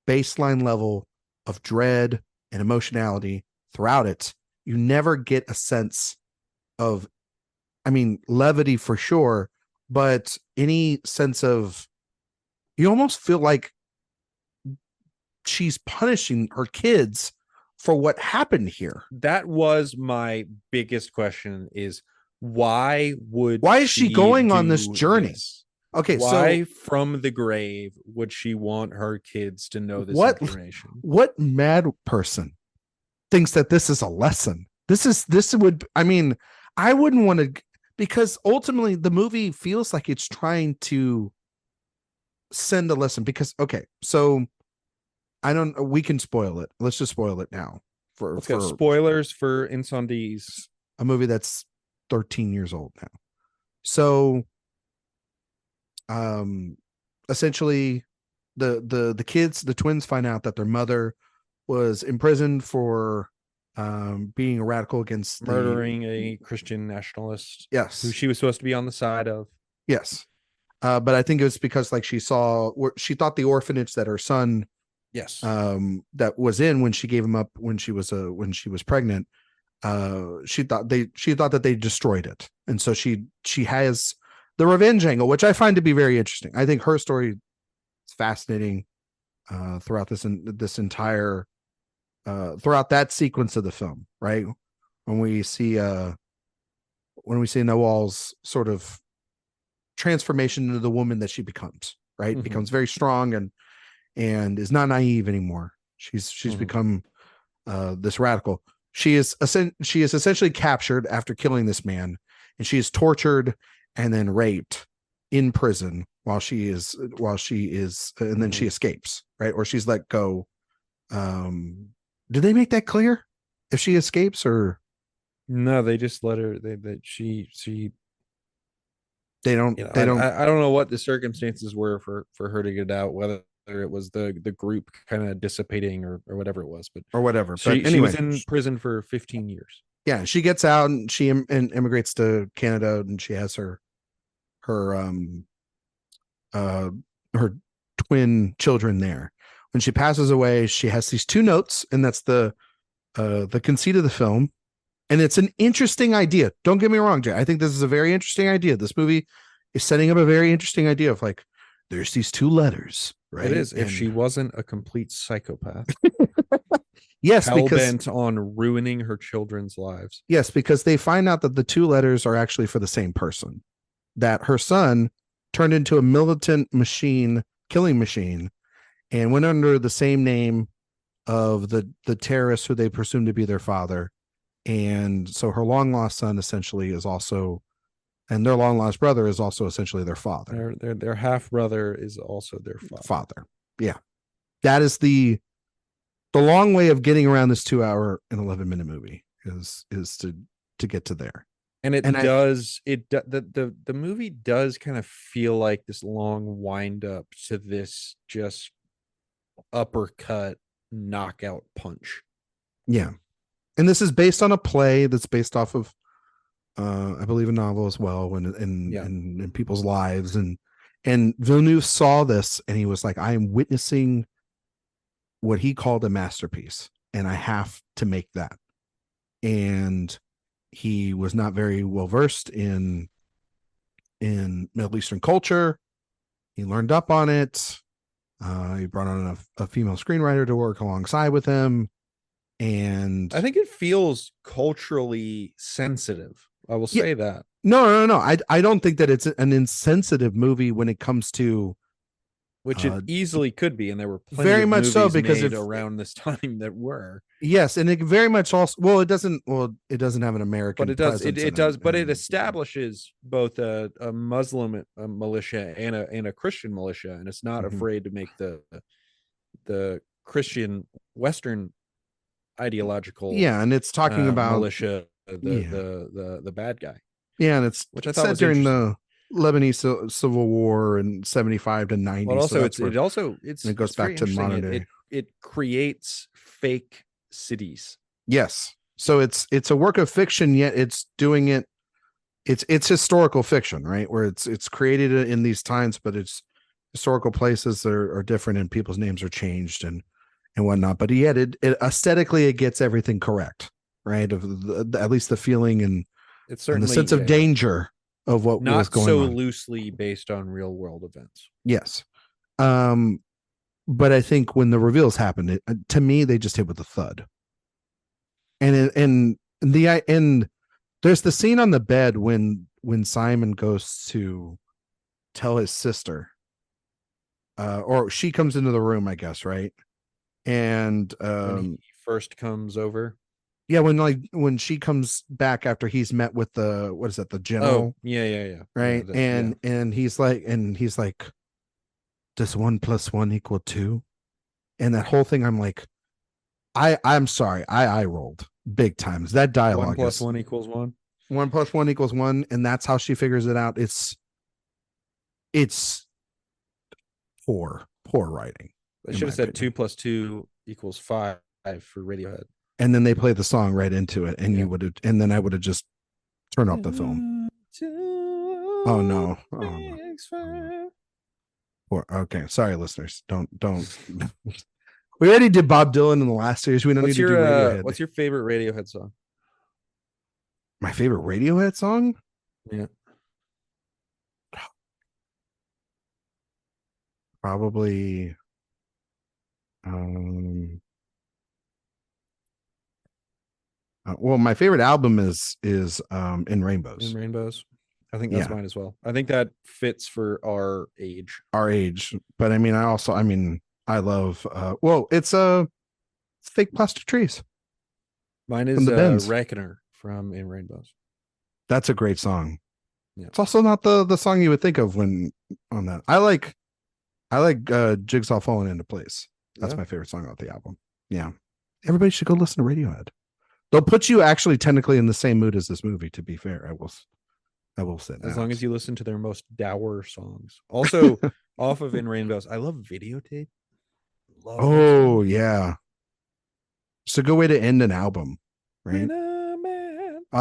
baseline level of dread and emotionality throughout it. You never get a sense of, I mean, levity for sure, but any sense of, you almost feel like she's punishing her kids for what happened here. That was my biggest question: is why is she going on this journey? This? Okay, why from the grave would she want her kids to know this information? What mad person thinks that this is a lesson? This would, I mean, I wouldn't want to, because ultimately the movie feels like it's trying to send a lesson. Because okay, so we can spoil it. Let's just spoil it now. For spoilers for Incendies, a movie that's 13 years old now. So essentially the kids, the twins, find out that their mother was imprisoned for being a radical against murdering a Christian nationalist. Yes, who she was supposed to be on the side of. Yes. But I think it was because like she thought the orphanage that her son that was in when she gave him up when she was pregnant, she thought that they destroyed it. And so she has the revenge angle, which I find to be very interesting. I think her story is fascinating throughout this entire throughout that sequence of the film, right? When we see Noel's sort of transformation into the woman that she becomes, right? Mm-hmm. Becomes very strong and is not naive anymore. She's mm-hmm. become this radical. She is essentially captured after killing this man, and she is tortured and then raped in prison while she is and then mm-hmm. she escapes, right? Or she's let go. Did they make that clear if she escapes, or no? They just let her. They don't. I don't know what the circumstances were for her to get out, whether it was the group kind of dissipating or whatever it was, but she was in prison for 15 years. Yeah, she gets out and she immigrates to Canada, and she has her twin children there. When she passes away, she has these two notes, and that's the conceit of the film. And it's an interesting idea. Don't get me wrong, Jay. I think this is a very interesting idea. This movie is setting up a very interesting idea of like, there's these two letters, right? It is. If she wasn't a complete psychopath. Yes, hell-bent on ruining her children's lives. Yes, because they find out that the two letters are actually for the same person. That her son turned into a militant machine, killing machine, and went under the same name of the terrorists who they presume to be their father. And so her long lost son essentially is also, and their long lost brother is also essentially their father. Their half brother is also their father. Yeah, that is the long way of getting around this 2 hour and 11-minute movie is to get to there. And the movie does kind of feel like this long wind up to this just uppercut knockout punch. Yeah. And this is based on a play that's based off of I believe a novel as well, in people's lives, and Villeneuve saw this and he was like, I am witnessing what he called a masterpiece, and I have to make that. And he was not very well versed in Middle Eastern culture. He learned up on it. He brought on a female screenwriter to work alongside with him. And I think it feels culturally sensitive. I will say that. No. I don't think that it's an insensitive movie when it comes to, which it easily could be, and there were plenty very of much movies so because made around this time that were. Yes, and it very much also it doesn't have an American, but it does. It does, but it establishes both a Muslim militia and a Christian militia, and it's not mm-hmm. afraid to make the Christian Western ideological and it's talking about militia the bad guy, and it's which I thought was during the Lebanese civil war in 75 to 90. But also it goes back to modern day. It creates fake cities. Yes, so it's a work of fiction, yet it's doing it. It's historical fiction, right? Where it's created in these times, but it's historical places are different and people's names are changed, and and whatnot. But yet, it aesthetically it gets everything correct, right? At least the feeling It's and the certainly, sense of danger of what was not going so on. loosely based on real world events. Yes. Um, but I think when the reveals happened, to me, they just hit with a thud. And there's the scene on the bed when Simon goes to tell his sister, or she comes into the room, I guess, right? And When he first comes over. yeah, when she comes back after he's met with the what is that, the Oh, general, yeah. right? Yeah, And he's like, does 1 + 1 equal 2? And that whole thing, I'm like, I'm sorry, I rolled big times. That one dialogue plus is one equals one. 1 + 1 = 1, and that's how she figures it out. It's poor writing, I in should my have said opinion. 2 + 2 = 5 for Radiohead. And then they play the song right into it, and Yeah. you would have, and then I would have just turned off the film. Oh no. Oh no. Oh, no. Okay, sorry, listeners. Don't. We already did Bob Dylan in the last series. We don't need to do Radiohead. What's your favorite Radiohead song? My favorite Radiohead song? Yeah. Probably. Um. Well, my favorite album is In In Rainbows. Rainbows. I think that's Yeah, mine as well. I think that fits for our age. our age. But I mean, I love. Well, it's fake plastic trees Mine from is the Bends. Reckoner from In Rainbows. That's a great song. Yeah. It's also not the song you would think of when on that. I like Jigsaw Falling Into Place. That's Yeah. my favorite song off the album. Yeah. Everybody should go listen to Radiohead. They'll put you actually technically in the same mood as this movie, to be fair. I will say that. As long as you listen to their most dour songs. Also, off of In Rainbows, I love Videotape. Love that Oh song. yeah. It's a good way to end an album, right? When I'm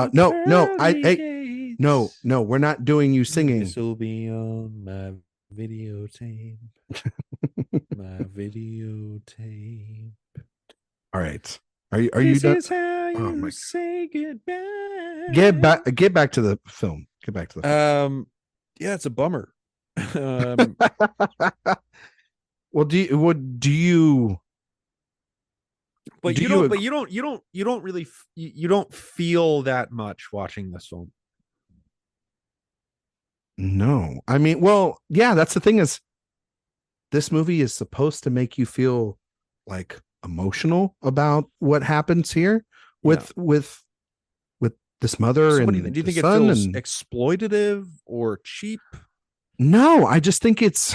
at the No, pearly gates, no, we're not doing you singing. this will be on my videotape. My videotape. All right. Are you This done? is how Oh you my say goodbye. Get back to the film. Get back to the film. Yeah, it's a bummer. Well, do you But do you you don't. ag- But you don't really. You don't feel that much watching this film. No. I mean, well, yeah, that's the thing is this movie is supposed to make you feel like emotional about what happens here Yeah. with this mother So what do you and think? Do you the think it son. feels And exploitative or cheap? no, I don't think it's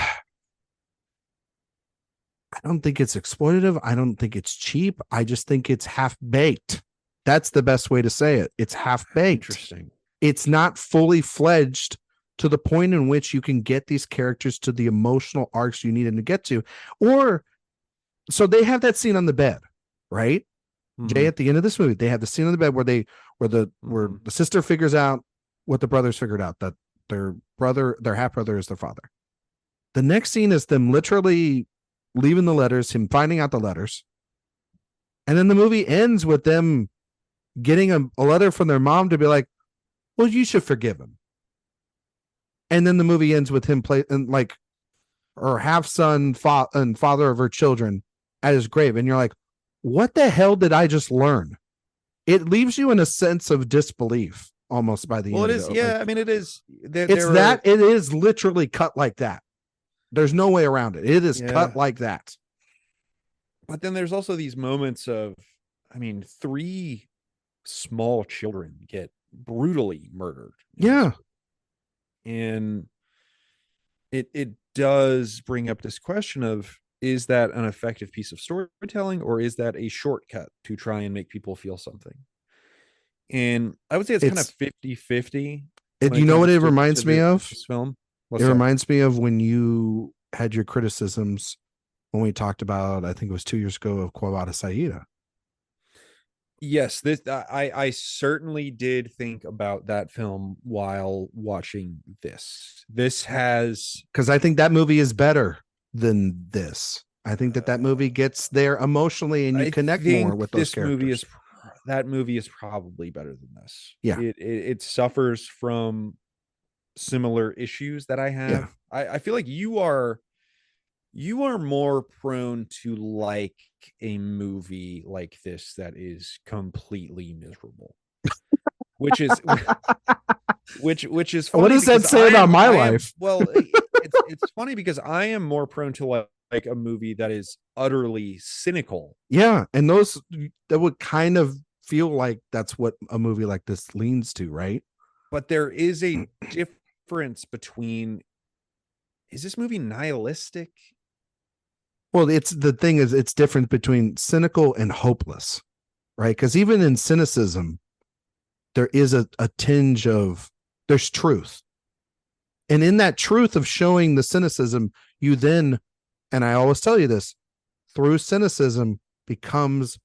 exploitative. I don't think it's cheap. I just think it's half baked. That's the best way to say it. It's half baked. Interesting. It's not fully fledged to the point in which you can get these characters to the emotional arcs you need them to get to. Or so they have that scene on the bed, right? Jay, at the end of this movie, they have the scene on the bed where the sister figures out what the brothers figured out, that their half brother is their father. The next scene is them literally leaving the letters, him finding out the letters. And then the movie ends with them getting a letter from their mom to be like, well, you should forgive him. And then the movie ends with him and like her half son and father of her children at his grave. And you're like, what the hell did I just learn? It leaves you in a sense of disbelief almost by the end. Well, it is. Yeah, like, I mean, it is. It is literally cut like that. There's no way around it. It is cut like that. But then there's also these moments of, I mean, 3 small children get brutally murdered. Yeah. And it does bring up this question of, is that an effective piece of storytelling, or is that a shortcut to try and make people feel something? And I would say it's kind of 50-50. You know what it reminds me of? This film. It reminds me of when you had your criticisms when we talked about, I think it was 2 years ago, of Quabata Saida. Yes, this I certainly did think about that film while watching this. This has, because I think that movie is better than this. I think that movie gets there emotionally, and you I connect think more with those this movie characters. is that movie is probably better than this. Yeah. It suffers from similar issues that I have. Yeah. I feel like you are more prone to like a movie like this that is completely miserable, which is which is What funny does that because say about my I am life? well it's funny because I am more prone to like a movie that is utterly cynical. Yeah, and those that would kind of feel like that's what a movie like this leans to, right? But there is a difference between, is this movie nihilistic? Well, it's the thing is it's different between cynical and hopeless, right? Because even in cynicism, there is a tinge of there's truth. And in that truth of showing the cynicism, you then, and I always tell you this, through cynicism becomes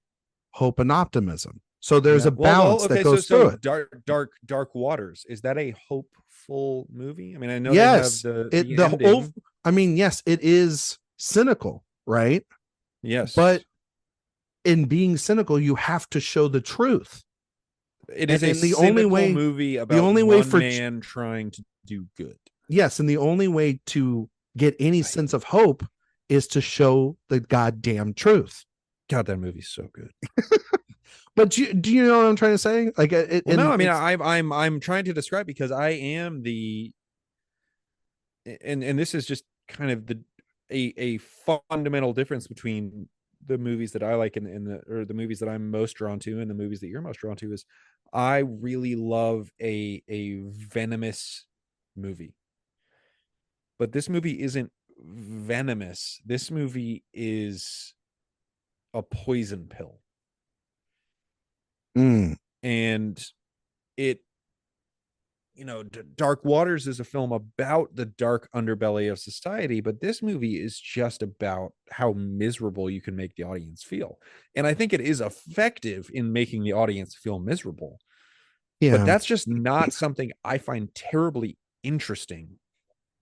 hope and optimism. So there's a balance that goes through it. Dark Waters, is that a hopeful movie? I mean, I know they have Yes, the ending. I mean, yes, it is cynical, right? Yes, but in being cynical, you have to show the truth. It is and a the cynical only way, movie about the only one way for man trying to do good. Yes, and the only way to get any sense of hope is to show the goddamn truth. God, that movie's so good. But do you know what I'm trying to say? Like, no, I mean, I'm trying to describe, because I am and this is just kind of a fundamental difference between the movies that I like or the movies that I'm most drawn to and the movies that you're most drawn to, is I really love a venomous movie. But this movie isn't venomous. This movie is a poison pill. And it, Dark Waters is a film about the dark underbelly of society, but this movie is just about how miserable you can make the audience feel. And I think it is effective in making the audience feel miserable. Yeah. But that's just not something I find terribly interesting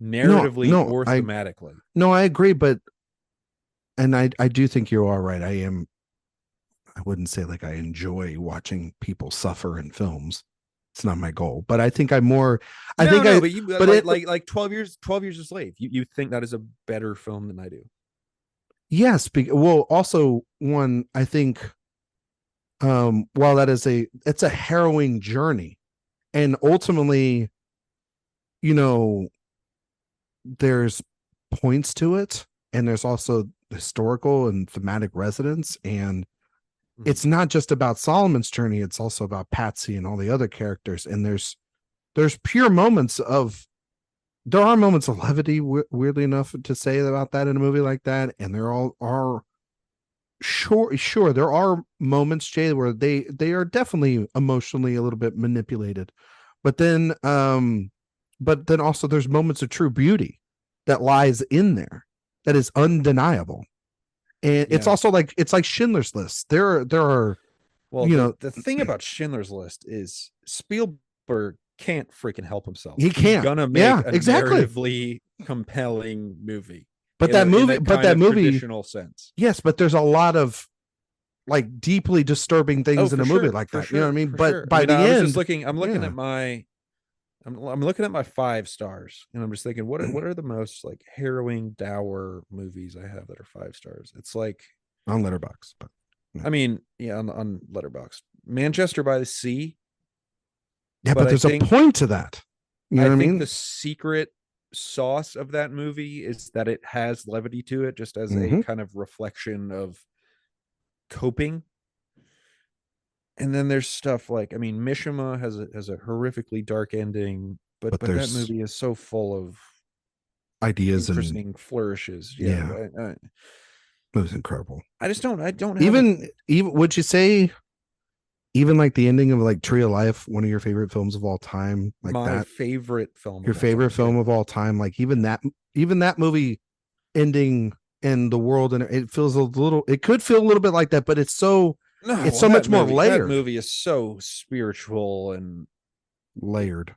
narratively or thematically. I agree, and I do think you are right. I wouldn't say like I enjoy watching people suffer in films. It's not my goal, but I think I'm more. Like 12 Years a Slave. You think that is a better film than I do? Yes. Well, also one, I think, while that is it's a harrowing journey, and ultimately, there's points to it, and there's also historical and thematic resonance, and it's not just about Solomon's journey, it's also about Patsy and all the other characters. And there's pure moments of levity, weirdly enough to say about that in a movie like that. And there all are sure there are moments, Jay, where they are definitely emotionally a little bit manipulated, but then also there's moments of true beauty that lies in there that is undeniable. And it's also like, it's like Schindler's List. There are the thing about Schindler's List is Spielberg can't freaking help himself. He can't. He's gonna make a narratively compelling movie. But that movie, traditional sense. Yes, but there's a lot of like deeply disturbing things in a movie like that. You know what I mean? But by the end, I'm looking at my I'm looking at my 5 stars, and I'm just thinking, what are the most like harrowing, dour movies I have that are 5 stars? It's like on Letterboxd, but I mean, on Letterboxd, Manchester by the Sea. Yeah, but there's a point to that. You know what I mean? The secret sauce of that movie is that it has levity to it, just as a kind of reflection of coping. And then there's stuff like, I mean, Mishima has a horrifically dark ending, but that movie is so full of ideas, interesting and flourishes. It was incredible. I don't even would you say even like the ending of like Tree of Life, one of your favorite films of all time, like my favorite film, your favorite film of all time, like even that movie ending and the world, and it feels it could feel a little bit like that, but it's so much more layered. That movie is so spiritual and layered.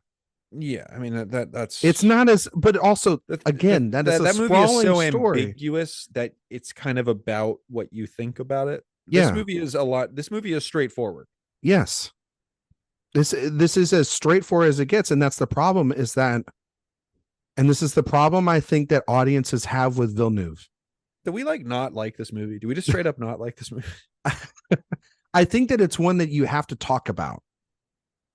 Yeah, I mean that's It's not as, but also again, that is a that movie is sprawling so story. ambiguous that it's kind of about what you think about it. This Yeah. movie is a lot. This movie is straightforward. Yes. This is as straightforward as it gets, and that's the problem. Is that, and this is the problem I think that audiences have with Villeneuve. Do we not like this movie? Do we just straight up not like this movie? I think that it's one that you have to talk about.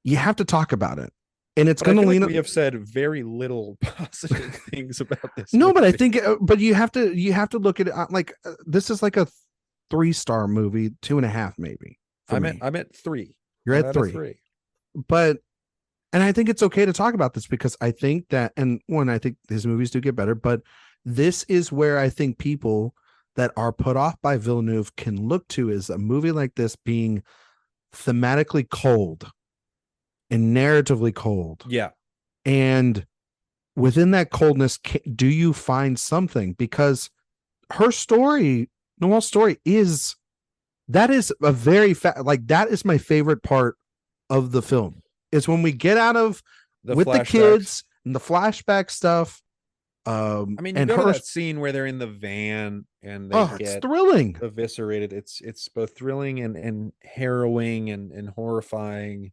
You have to talk about it, and it's But I going to feel lean. like we have said very little positive things about this. No, movie. but I think, but you have to look at it like this is like a 3-star movie, 2.5 maybe. I'm at 3. You're I'm at 3. But, and I think it's okay to talk about this because I think that, and one, I think his movies do get better, but this is where I think people that are put off by Villeneuve can look to is a movie like this being thematically cold and narratively cold. Yeah. And within that coldness, do you find something? Because her story, Noel's story is, that is a very like that is my favorite part of the film, is when we get out of with the kids and the flashback stuff. I mean, you and go to that scene where they're in the van and they it's get thrilling, eviscerated. It's both thrilling and harrowing and horrifying.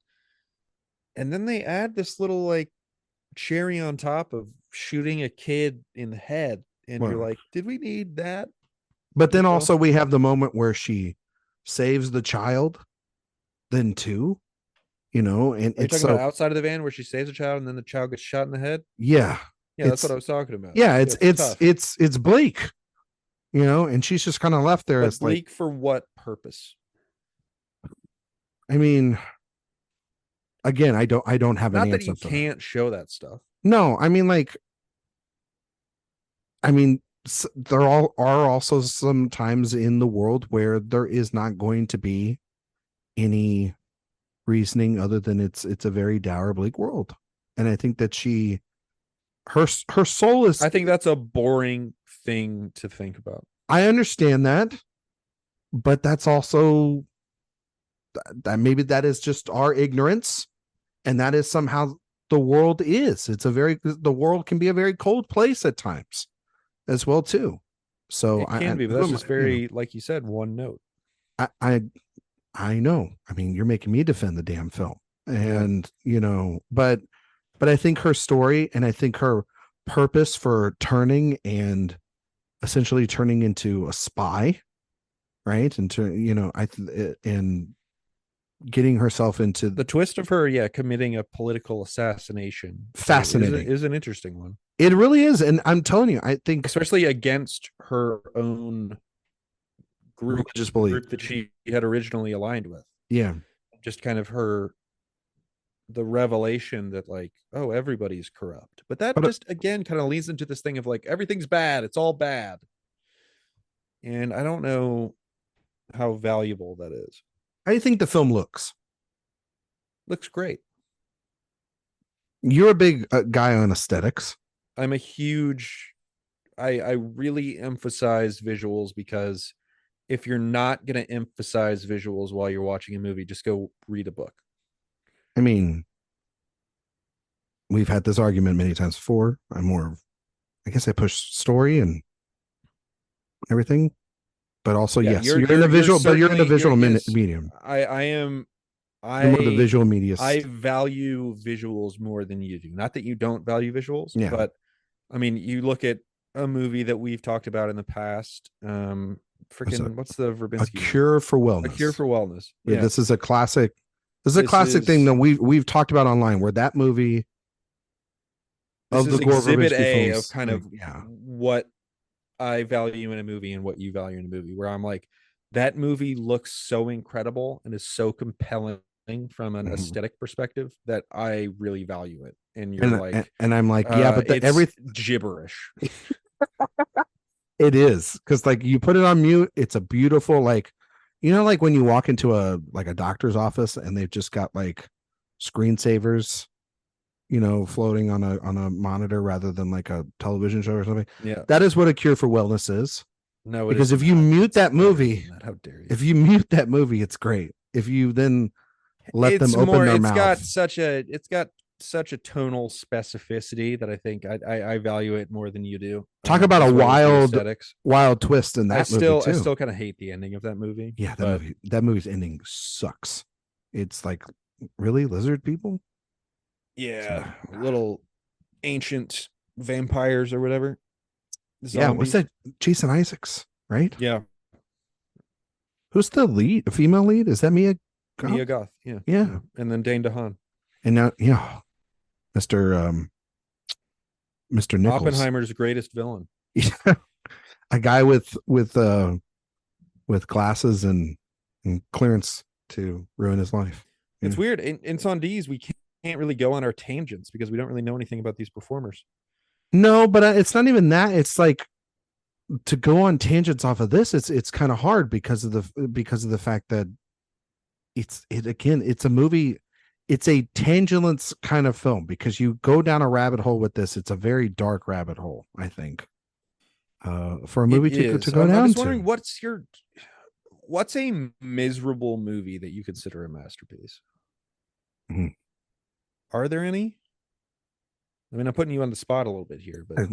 And then they add this little cherry on top of shooting a kid in the head, and you're like, did we need that? But then also we have the moment where she saves the child then too, and it's talking about outside of the van where she saves a child and then the child gets shot in the head. Yeah, that's what I was talking about. Yeah, it's bleak, and she's just kind of left there. As bleak for what purpose? I mean, again, I don't have an answer. Not that you can't show that stuff. No, I mean, there are also some times in the world where there is not going to be any reasoning other than it's a very dour, bleak world. And I think that her soul is, I think that's a boring thing to think about. I understand that, but that's also that maybe that is just our ignorance, and that is somehow the world is. The world can be a very cold place at times as well too. So it can be, but that's just very, like you said, one note. I know. I mean, you're making me defend the damn film, and but I think her story and I think her purpose for turning and essentially turning into a spy, right? And and getting herself into the twist of her, committing a political assassination. Fascinating. Is an interesting one. It really is, and I'm telling you, I think especially against her own group that she had originally aligned with. Yeah, just kind of the revelation that everybody's corrupt, but that just again kind of leads into this thing of everything's bad, it's all bad, and I don't know how valuable that is. How do you think the film looks great. You're a big guy on aesthetics. I'm a huge, I really emphasize visuals, because if you're not going to emphasize visuals while you're watching a movie, just go read a book. I mean, we've had this argument many times before. I guess I push story and everything, but also, yes, you're in the visual, but you're in the visual medium. I am. You're more the visual media. I value visuals more than you do. Not that you don't value visuals, but I mean, you look at a movie that we've talked about in the past. What's the Verbinski? A Cure for Wellness. A Cure for Wellness. Yeah. This is a classic. This is a classic thing that we've talked about online, where that movie of the Exhibit A films, of kind of what I value in a movie and what you value in a movie, where I'm like, that movie looks so incredible and is so compelling from an aesthetic perspective that I really value it. And you're and I'm like, yeah, but it's gibberish. It is, because you put it on mute, it's a beautiful, when you walk into a doctor's office and they've just got screensavers, floating on a monitor rather than a television show or something. Yeah, that is what A Cure for Wellness is. No, because if you mute that movie, how dare you? If you mute that movie, it's great. If you then let them open their mouth, it's got such a tonal specificity that I think I value it more than you do. Talk about a as well as the wild, aesthetics. wild twist in that movie I too. still kind of hate the ending of that movie. Yeah, but that movie's ending sucks. It's like, really, lizard people? yeah, little ancient vampires or whatever. Zombies. Yeah, what's that? Jason Isaacs, right? Yeah, Who's the lead? The female lead? Is that Mia Goth? Mia Goth. Yeah, Yeah. And then Dane DeHaan. And now, yeah, Mr. Mr. Nichols, Oppenheimer's greatest villain. Yeah. A guy with glasses and clearance to ruin his life. It's weird. In Incendies, we can't really go on our tangents because we don't really know anything about these performers. No, but it's not even that. It's like, to go on tangents off of this, it's kind of hard because of the fact that it's a movie. It's a tangent kind of film because you go down a rabbit hole with this. It's a very dark rabbit hole, I think, for a movie to go down. I'm just wondering, what's a miserable movie that you consider a masterpiece? Mm-hmm. Are there any? I mean, I'm putting you on the spot a little bit here, but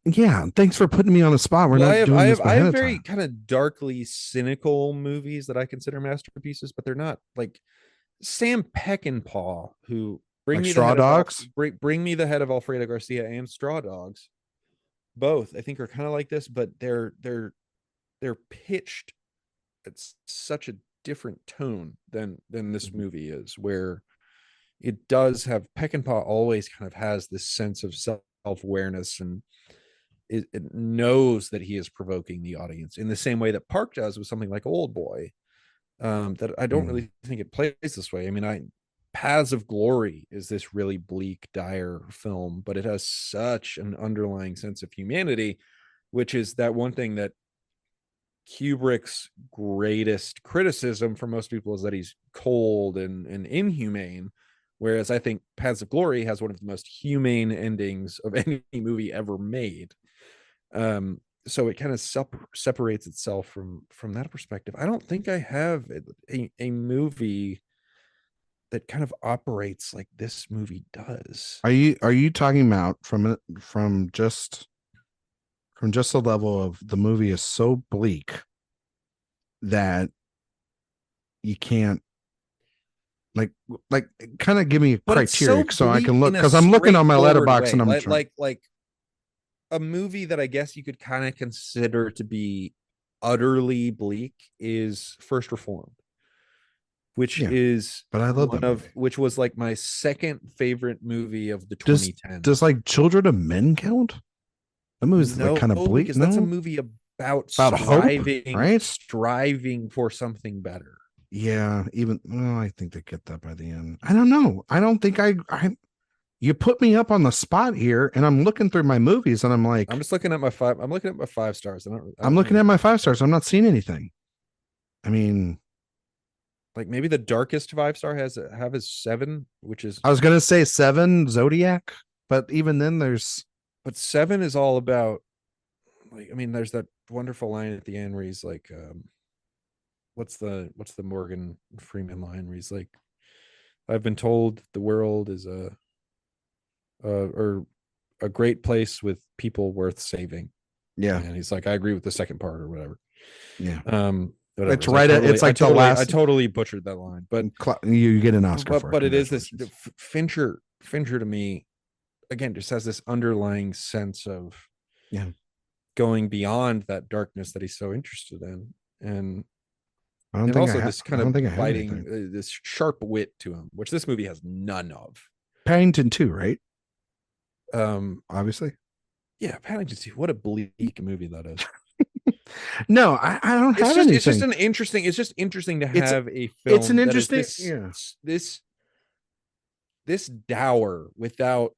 yeah, thanks for putting me on the spot. I have very kind of darkly cynical movies that I consider masterpieces, but they're not. Like Sam Peckinpah, who bring me the head of Alfredo Garcia and Straw Dogs, both I think are kind of like this, but they're pitched at such a different tone than this movie is, where it does have Peckinpah always kind of has this sense of self-awareness, and it knows that he is provoking the audience in the same way that Park does with something like Old Boy. That I don't really think it plays this way. I mean, Paths of Glory is this really bleak, dire film, but it has such an underlying sense of humanity, which is that one thing that Kubrick's greatest criticism for most people is that he's cold and inhumane. Whereas I think Paths of Glory has one of the most humane endings of any movie ever made. So it kind of separates itself from that perspective. I don't think I have a movie that kind of operates like this movie does. Are you talking about from just the level of the movie is so bleak that you can't like kind of give me a criteria so I can look, because I'm looking on my letterbox and I'm like a movie that I guess you could kind of consider to be utterly bleak is First Reformed, which is but I love which was like my second favorite movie of the 2010s. Does like Children of Men count? That movie's like kind of bleak, because that's a movie about striving, hope, right? Striving for something better. Yeah, I think they get that by the end. I don't know. I don't think you put me up on the spot here, and I'm looking through my movies, and I'm like, I'm just looking at my 5 stars. I'm looking at my 5 stars. I'm not seeing anything. I mean, like maybe the darkest 5-star has 7, which is, I was gonna say 7 Zodiac, but even then but 7 is all about, like, I mean, there's that wonderful line at the end where he's like, what's the Morgan Freeman line where he's like, I've been told the world is a great place with people worth saving. Yeah. And he's like, I agree with the second part or whatever. Yeah. Whatever. It's right. It's like the last. I totally butchered that line, but you get an Oscar for it. But it is this Fincher to me, again, just has this underlying sense of going beyond that darkness that he's so interested in, and also this kind of biting, this sharp wit to him, which this movie has none of. Paddington 2, right? Obviously. Yeah, Paddington 2. What a bleak movie that is. No, I don't have anything. It's just interesting to have a film. It's an interesting this dour without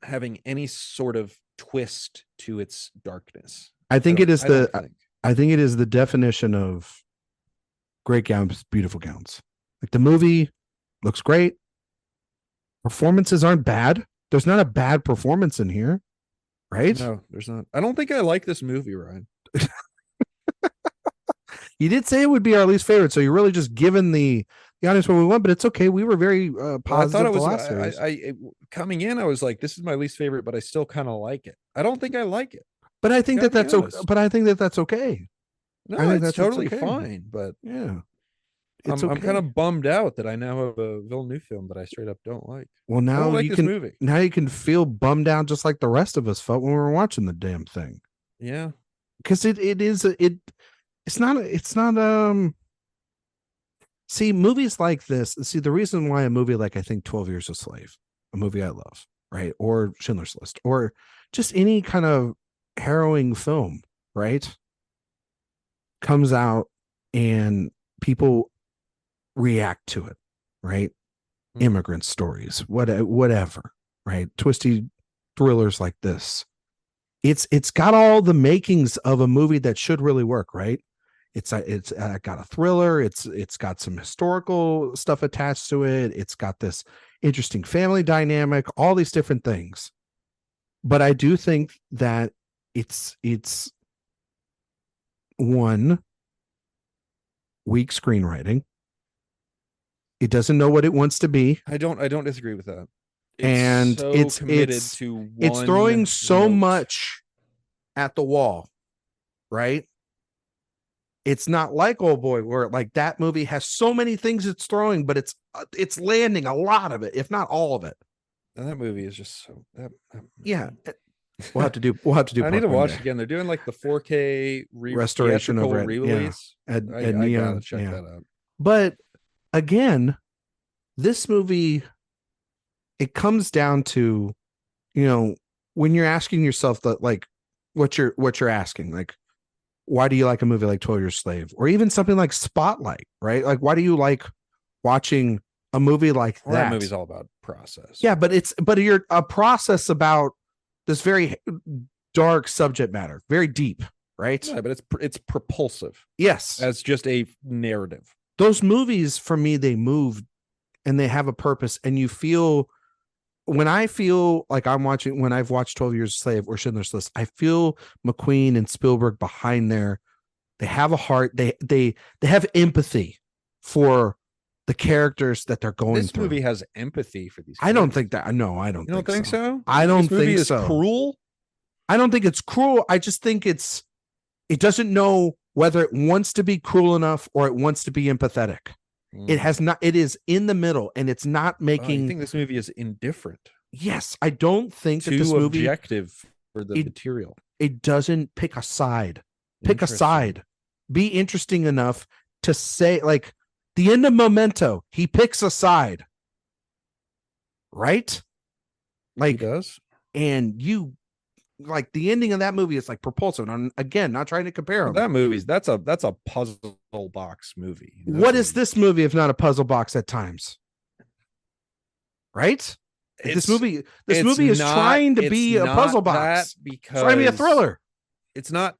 having any sort of twist to its darkness. I think it is the definition of great gowns, beautiful gowns. Like, the movie looks great. Performances aren't bad. There's not a bad performance in here, right? No, there's not. I don't think I like this movie, Ryan. You did say it would be our least favorite, so you're really just giving the the audience when we went, but it's okay. We were very positive. Well, I thought it the was last series. coming in. I was like, this is my least favorite, but I still kind of like it. I don't think I like it. But I think Gotta be that's okay. honest. But I think that's okay. No, I think it's that's totally okay. fine. But Yeah, I'm kind of bummed out that I now have a Villeneuve film that I straight up don't like. Well, I now don't like you this can movie. now you can feel bummed out just like the rest of us felt when we were watching the damn thing. Yeah, because it's not. See, movies like this. See, the reason why a movie like I think 12 Years a Slave, a movie I love, right, or Schindler's List, or just any kind of harrowing film, right, comes out and people react to it, right? Immigrant stories, whatever, right? Twisty thrillers like this. It's got all the makings of a movie that should really work, right? It's got a thriller. It's got some historical stuff attached to it. It's got this interesting family dynamic, all these different things. But I do think that it's one, weak screenwriting. It doesn't know what it wants to be. I don't disagree with that. And so it's committed to one it's throwing so note. much at the wall, right? It's not like Old Boy, where like that movie has so many things it's throwing, but it's landing a lot of it, if not all of it. And that movie is just so yeah. We'll have to do. I need to watch it again. They're doing like the 4K restoration of it, re-release. Yeah. I gotta check that out. But again, this movie, it comes down to, when you're asking yourself that, like, what you're asking, like, why do you like a movie like 12 Years a Slave, or even something like Spotlight, right? Like, why do you like watching a movie like that? That movie's all about process. Yeah, but you're a process about this very dark subject matter, very deep, right? Yeah, but it's propulsive. Yes, as just a narrative. Those movies, for me, they move and they have a purpose, and you feel. When I feel like when I've watched 12 Years a Slave or Schindler's List, I feel McQuade and Spielberg behind there. They have a heart. They have empathy for the characters that they're going through. This movie has empathy for these characters. I don't think that. No, I don't. You don't think so? I don't think so. This movie is cruel. I don't think it's cruel. I just think it doesn't know whether it wants to be cruel enough or it wants to be empathetic. It has not. It is in the middle, and it's not making. I think this movie is indifferent. Yes, I don't think that this movie objective for the material. It doesn't pick a side. Pick a side. Be interesting enough to say, like, the end of Memento. He picks a side, right? Like, he does, and you. Like, the ending of that movie is like propulsive. And again, not trying to compare them. That movie's that's a puzzle box movie. What is this movie if not a puzzle box at times? Right? This movie is trying to be a puzzle box. Because trying to be a thriller. It's not,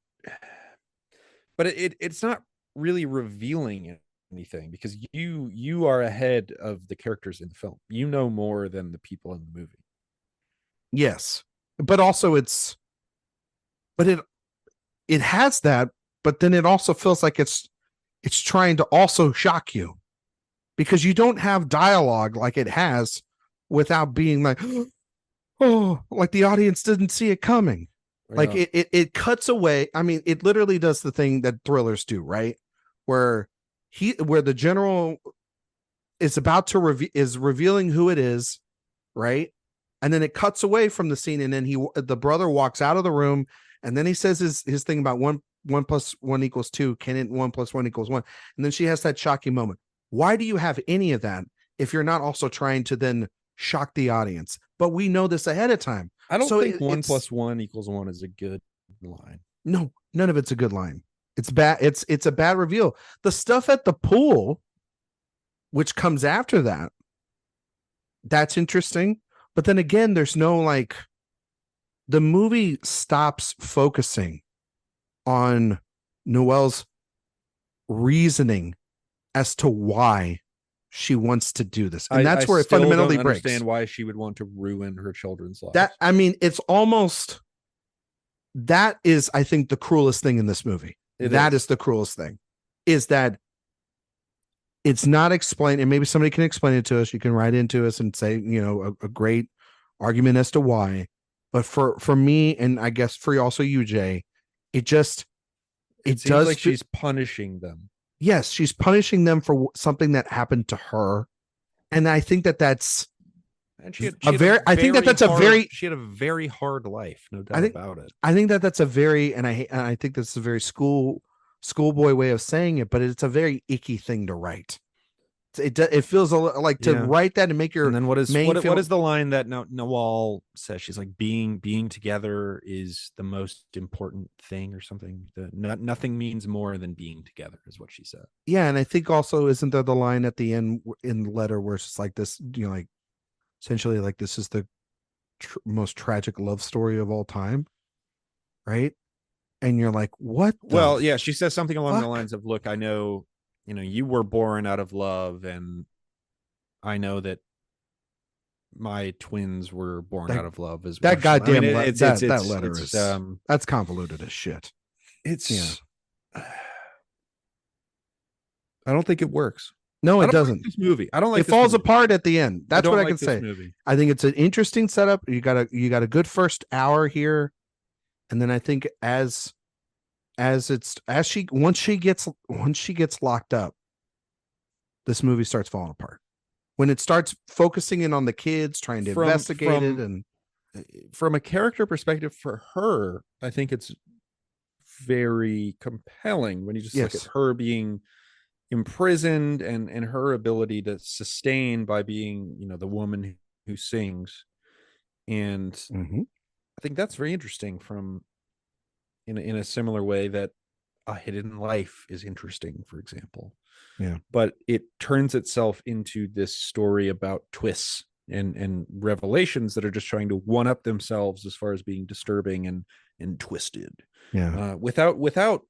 but it's not really revealing anything, because you are ahead of the characters in the film. You know more than the people in the movie. Yes. But also it has that, but then it also feels like it's trying to also shock you, because you don't have dialogue like it has without being like, oh, like the audience didn't see it coming. Like it cuts away. I mean, it literally does the thing that thrillers do, right? Where the general is about to is revealing who it is, right? And then it cuts away from the scene, and then the brother walks out of the room, and then he says his thing about 1 + 1 = 2. Can it 1 + 1 = 1? And then she has that shocking moment. Why do you have any of that if you're not also trying to then shock the audience? But we know this ahead of time. I don't think 1 + 1 = 1 is a good line. No, none of it's a good line. It's bad. It's a bad reveal. The stuff at the pool, which comes after that, that's interesting. But then again, there's no, like, the movie stops focusing on Noelle's reasoning as to why she wants to do this. And that's where it fundamentally breaks. I understand why she would want to ruin her children's lives. It's almost, that is, I think, the cruelest thing in this movie. That is the cruelest thing, is that it's not explained, and maybe somebody can explain it to us. You can write into us and say, a great argument as to why. But for me, and I guess for also you, Jay, it just It seems does like she's punishing them. Yes, she's punishing them for something that happened to her, and I think that's And she had I think that's a very she had a very hard life, no doubt I think about it. I think that's a very, and I think that's a very schoolboy way of saying it, but it's a very icky thing to write. It feels like to write that and make your and then what is the line that Nawal says? She's like, being together is the most important thing, or something. Nothing means more than being together, is what she said. Yeah, and I think also, isn't there the line at the end in the letter where it's like this, like essentially like this is the most tragic love story of all time, right? And you're like, what? Well, yeah, she says something along the lines of, look, I know, you were born out of love, and I know that my twins were born out of love as well. That goddamn that letter is that's convoluted as shit. It's I don't think it works. No, it doesn't. Like this movie. I don't like it. Falls apart at the end. That's what I can say. Movie. I think it's an interesting setup. You got a good first hour here, and then I think once she gets locked up, this movie starts falling apart. When it starts focusing in on the kids, trying to investigate it, and from a character perspective for her, I think it's very compelling when you just look at her being imprisoned and her ability to sustain by being, the woman who sings. And I think that's very interesting from in a similar way that A Hidden Life is interesting, for example. Yeah. But it turns itself into this story about twists and revelations that are just trying to one up themselves as far as being disturbing and twisted. Yeah. Without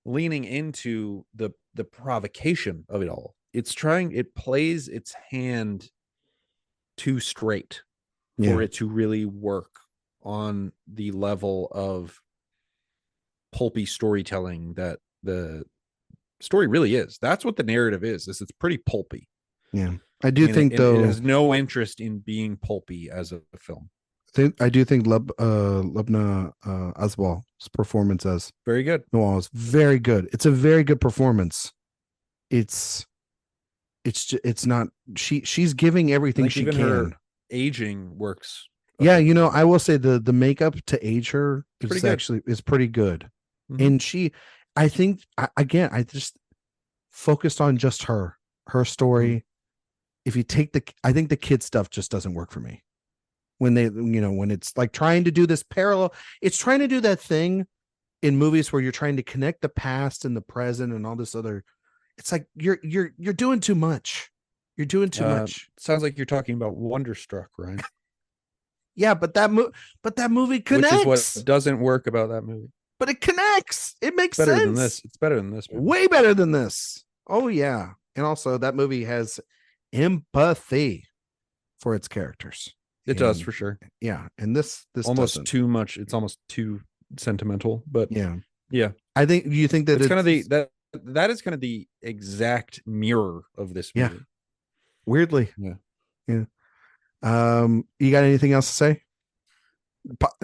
leaning into the provocation of it all. It plays its hand too straight for it to really work on the level of pulpy storytelling that the story really is. That's what the narrative is it's pretty pulpy. Yeah. I do think though it has no interest in being pulpy as a film. I do think Lubna Azbal's performance as very good. Noel is very good. It's a very good performance. It's not she's giving everything she can. Her aging works. Yeah, I will say the makeup to age her is pretty good. And I think again, I just focused on just her story. If you take I think the kid stuff just doesn't work for me. When they, when it's like trying to do this parallel, it's trying to do that thing in movies where you're trying to connect the past and the present and all this other. It's like you're doing too much. You're doing too much. Sounds like you're talking about Wonderstruck, right? Yeah, but that movie connects. Which is what doesn't work about that movie. But it connects. It makes better sense. Than this. It's better than this movie. Way better than this. Oh yeah, and also that movie has empathy for its characters. It does, for sure. Yeah, and this almost doesn't. Too much. It's almost too sentimental, but yeah. I think you think that it's kind of that is kind of the exact mirror of this movie. Yeah. Weirdly. Yeah. You got anything else to say?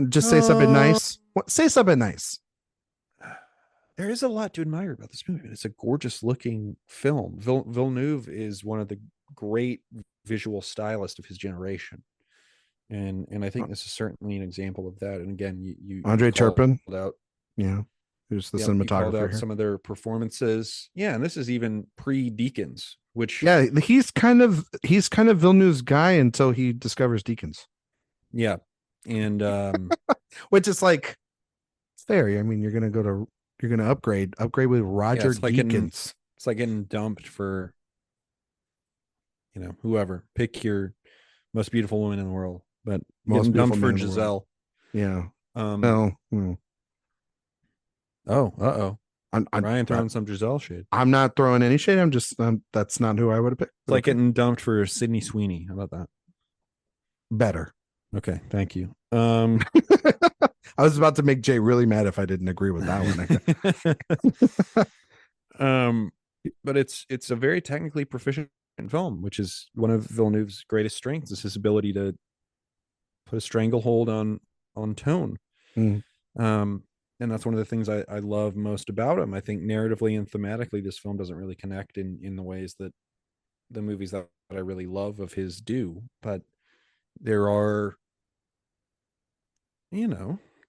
Just say something nice. Say something nice. There is a lot to admire about this movie. It's a gorgeous looking film. Villeneuve is one of the great visual stylists of his generation. And I think this is certainly an example of that. And again, you Andre Turpin out. Yeah. Who's the cinematographer here. Some of their performances. Yeah, and this is even pre-Deakins, which he's kind of Villeneuve's guy until he discovers Deakins. Yeah. And which is like it's fair. I mean, you're gonna upgrade with Roger Deakins. It's like getting dumped for whoever. Pick your most beautiful woman in the world. But most dumped for Giselle. Yeah. Ryan throwing some Giselle shade. I'm not throwing any shade. I'm just that's not who I would have picked. It's like getting dumped for Sydney Sweeney. How about that? Better. Okay, thank you. I was about to make Jay really mad if I didn't agree with that one. but it's a very technically proficient film, which is one of Villeneuve's greatest strengths, is his ability to put a stranglehold on tone. Mm. Um, and that's one of the things I love most about him. I think narratively and thematically, this film doesn't really connect in the ways that the movies that I really love of his do. But there are,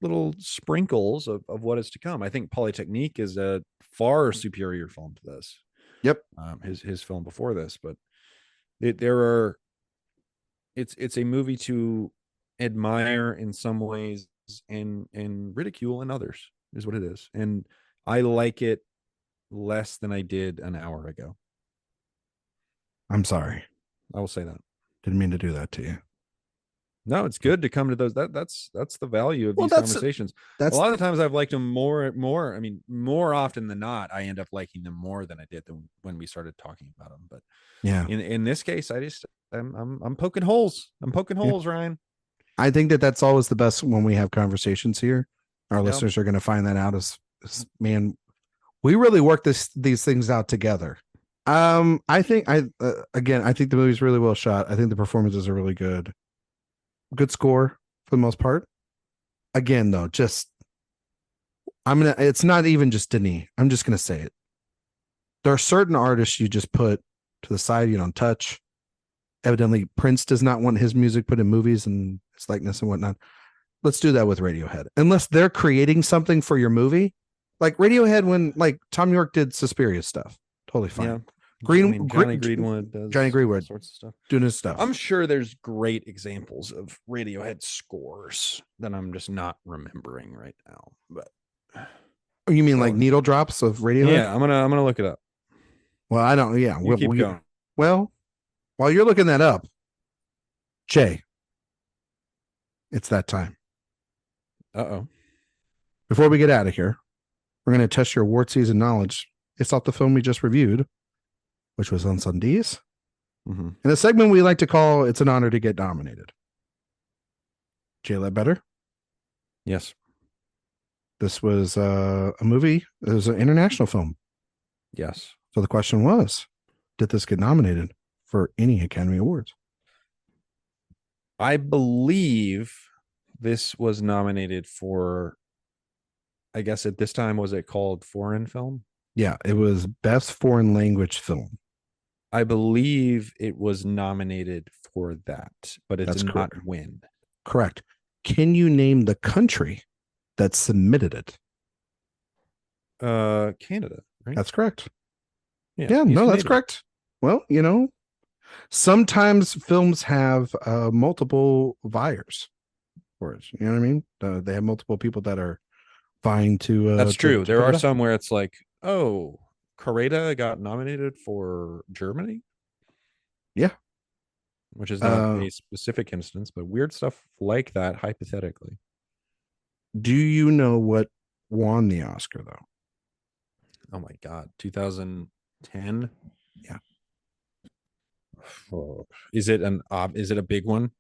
little sprinkles of what is to come. I think Polytechnique is a far superior film to this. Yep. His film before this, but there are. It's a movie to admire in some ways and ridicule in others, is what it is. And I like it less than I did an hour ago. I'm sorry. I will say that. Didn't mean to do that to you. No, it's good to come to those. That's the value of Well, these conversations. A that's lot of the times I've liked them more. I mean, more often than not, I end up liking them more than I did when we started talking about them. But yeah. in this case, I'm poking holes. I'm poking Yeah. holes, Ryan. I think that's always the best when we have conversations here. Our Yep. listeners are going to find that out as man, we really work these things out together. I think I think the movie's really well shot. I think the performances are really good. Good score for the most part. Again, though, just it's not even just Denis. I'm just gonna say it. There are certain artists you just put to the side, you don't touch. Evidently, Prince does not want his music put in movies and his likeness and whatnot. Let's do that with Radiohead. Unless they're creating something for your movie. Like Radiohead when like Tom York did Suspiria stuff. Totally fine. Yeah. Johnny Greenwood does Johnny Greenwood all sorts of stuff. doing his stuff. I'm sure there's great examples of Radiohead scores that I'm just not remembering right now. But you mean like needle drops of Radiohead? Yeah, I'm gonna look it up. Well, I don't. Yeah, you keep going. Well, while you're looking that up, Jay, it's that time. Uh-oh. Before we get out of here, we're going to test your award season knowledge. It's off the film we just reviewed, which was Incendies. Mm-hmm. In a segment we like to call "It's an Honor to Get Nominated." Jay Ledbetter. Yes. This was a movie. It was an international film. Yes. So the question was, did this get nominated for any Academy Awards? I believe this was nominated for, I guess at this time, was it called foreign film? Yeah, it was Best Foreign Language Film. I believe it was nominated for that, but it did not win. Correct. Can you name the country that submitted it? Canada, right? That's correct. Yeah, no, that's correct. Well, sometimes films have multiple vyers for it. You know what I mean? They have multiple people that are vying to. That's true. There are some where it's like, oh, Coretta got nominated for Germany. Yeah. Which is not a specific instance, but weird stuff like that, hypothetically. Do you know what won the Oscar, though? Oh, my God. 2010? Yeah. Oh. Is it a big one?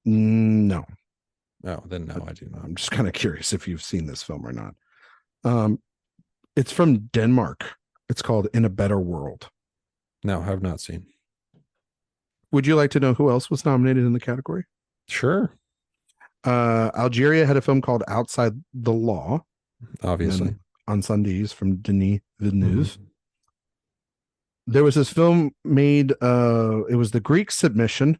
No. Oh, then no, I do not. I'm just kind of curious if you've seen this film or not. It's from Denmark. It's called In a Better World. No, have not seen. Would you like to know who else was nominated in the category? Sure. Algeria had a film called Outside the Law. Obviously. Incendies from Denis Villeneuve. Mm-hmm. There was this film made, it was the Greek submission.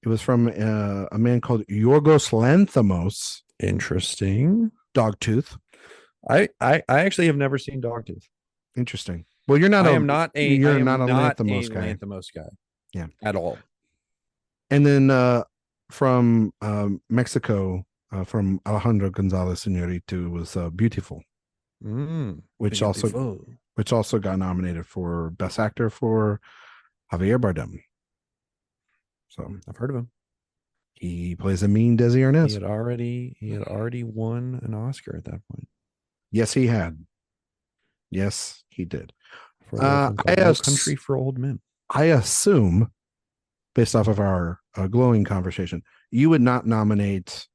It was from a man called Yorgos Lanthimos. Interesting. Dogtooth. I actually have never seen Dogtooth. Interesting. Well, you're not. You're not a Lanthimos guy. Yeah, at all. And then from Mexico, from Alejandro Gonzalez Iñárritu was Beautiful, which also got nominated for Best Actor for Javier Bardem. So I've heard of him. He plays a mean Desi Arnaz. He had already won an Oscar at that point. Yes, he had. Yes, he did. For No Country for Old Men. I assume, based off of our glowing conversation, you would not nominate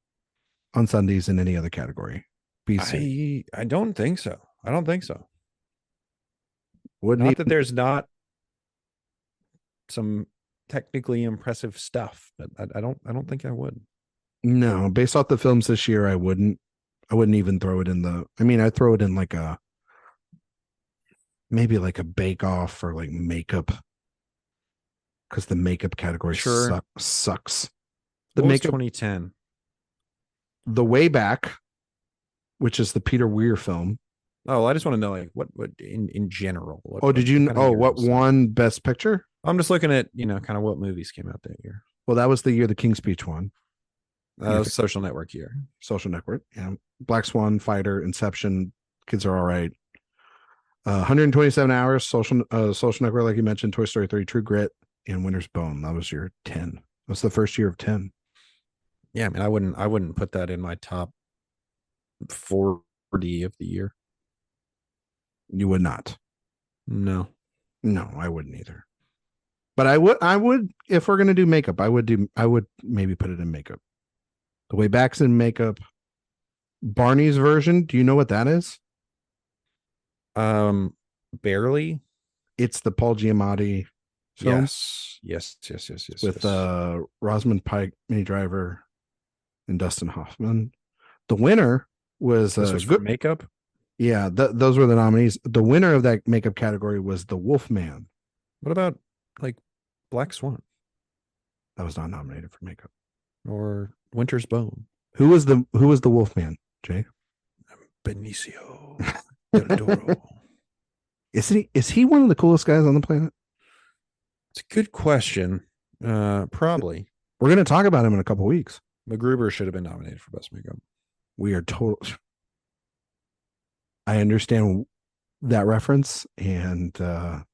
Incendies in any other category. BC. I don't think so. Wouldn't Not even, that there's not some technically impressive stuff, but I don't think I would. no, based off the films this year, I wouldn't. I wouldn't even throw it in the. I mean, I'd throw it in like a maybe like a bake off or like makeup because the makeup category Sure. sucks. The What was makeup, 2010? the way back, which is the Peter Weir film. Oh, I just want to know like what in general. Oh, did you? Kind of Oh, year what was that? won Best Picture? I'm just looking at kind of what movies came out that year. Well, that was the year the King's Speech won. That was Social Network year. Social Network. Yeah, Black Swan, Fighter, Inception, Kids Are All Right. 127 Hours, Social Network, like you mentioned, Toy Story 3, True Grit, and Winter's Bone. That was your 10. That's the first year of 10. Yeah, I mean, I wouldn't put that in my top 40 of the year. You would not. No. No, I wouldn't either. But I would, if we're gonna do makeup, I would maybe put it in makeup. The Way Back's in makeup. Barney's version, do you know what that is? Barely. It's the Paul Giamatti film. Yes. With Rosamund Pike, Minnie Driver, and Dustin Hoffman. The winner was this was for makeup. Yeah, those were the nominees. The winner of that makeup category was The Wolfman. What about like Black Swan? That was not nominated for makeup. Or Winter's Bone. Who was the Wolfman, Jay? Benicio del Toro. Is he one of the coolest guys on the planet? It's a good question. Probably. We're going to talk about him in a couple weeks. MacGruber should have been nominated for best makeup. We are total. I understand that reference, and I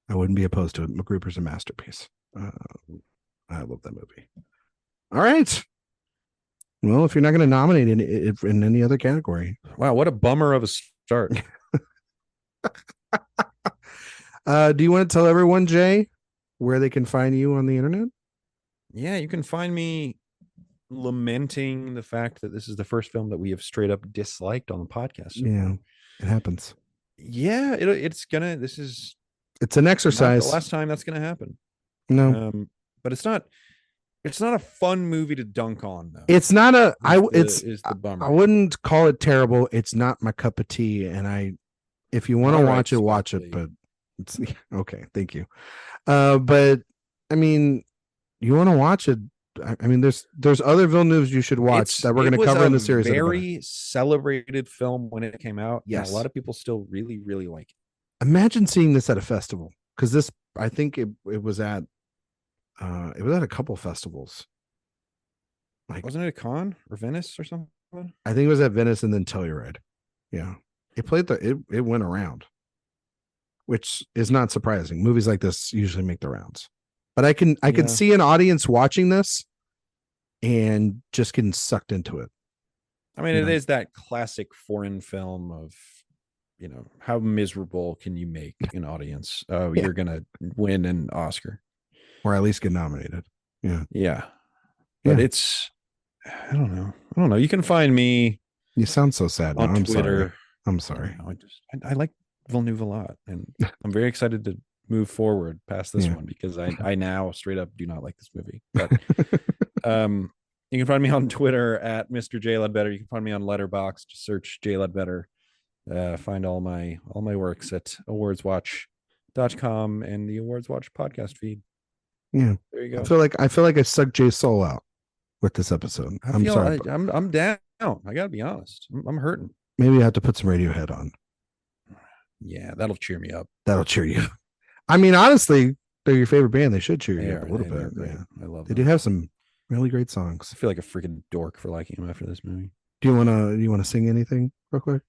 wouldn't be opposed to it. MacGruber's a masterpiece. I love that movie. All right. Well, if you're not going to nominate it in any other category. Wow, what a bummer of a start. Do you want to tell everyone, Jay, where they can find you on the internet? Yeah, you can find me lamenting the fact that this is the first film that we have straight up disliked on the podcast. Yeah, it happens. Yeah, it's an exercise. Not the last time that's gonna happen. No, but it's not a fun movie to dunk on though. It's not a is the bummer. I wouldn't call it terrible. It's not my cup of tea, and if you want to watch it, watch it, but it's okay, thank you. But I mean, you want to watch it, I mean, there's other Villeneuve you should watch that we're going to cover in the series. Very celebrated film when it came out. Yes, a lot of people still really, really like it. Imagine seeing this at a festival, because I think it was at a couple festivals. Like, wasn't it a Cannes or Venice or something? I think it was at Venice and then Telluride. Yeah, it went around, which is not surprising. Movies like this usually make the rounds. But I can see an audience watching this and just getting sucked into it. I mean, it is that classic foreign film of, how miserable can you make an audience? Oh, you're going to win an Oscar. Or at least get nominated. Yeah. Yeah. But it's, I don't know. You can find me. You sound so sad. On Twitter. I'm sorry. I like Villeneuve a lot. And I'm very excited to move forward past this one, because I now straight up do not like this movie. But you can find me on Twitter at Mr. J Ledbetter. You can find me on Letterboxd. Just search J Ledbetter. Find all my works at awardswatch.com and the AwardsWatch podcast feed. Yeah, there you go. I feel like I sucked Jay's soul out with this episode. I'm sorry. I'm down. I gotta be honest. I'm hurting. Maybe I have to put some Radiohead on. Yeah, that'll cheer me up. That'll cheer you. I mean, honestly, they're your favorite band. They should cheer you up a little bit. Yeah, I love them. They do have some really great songs. I feel like a freaking dork for liking them after this movie. Do you want to sing anything real quick?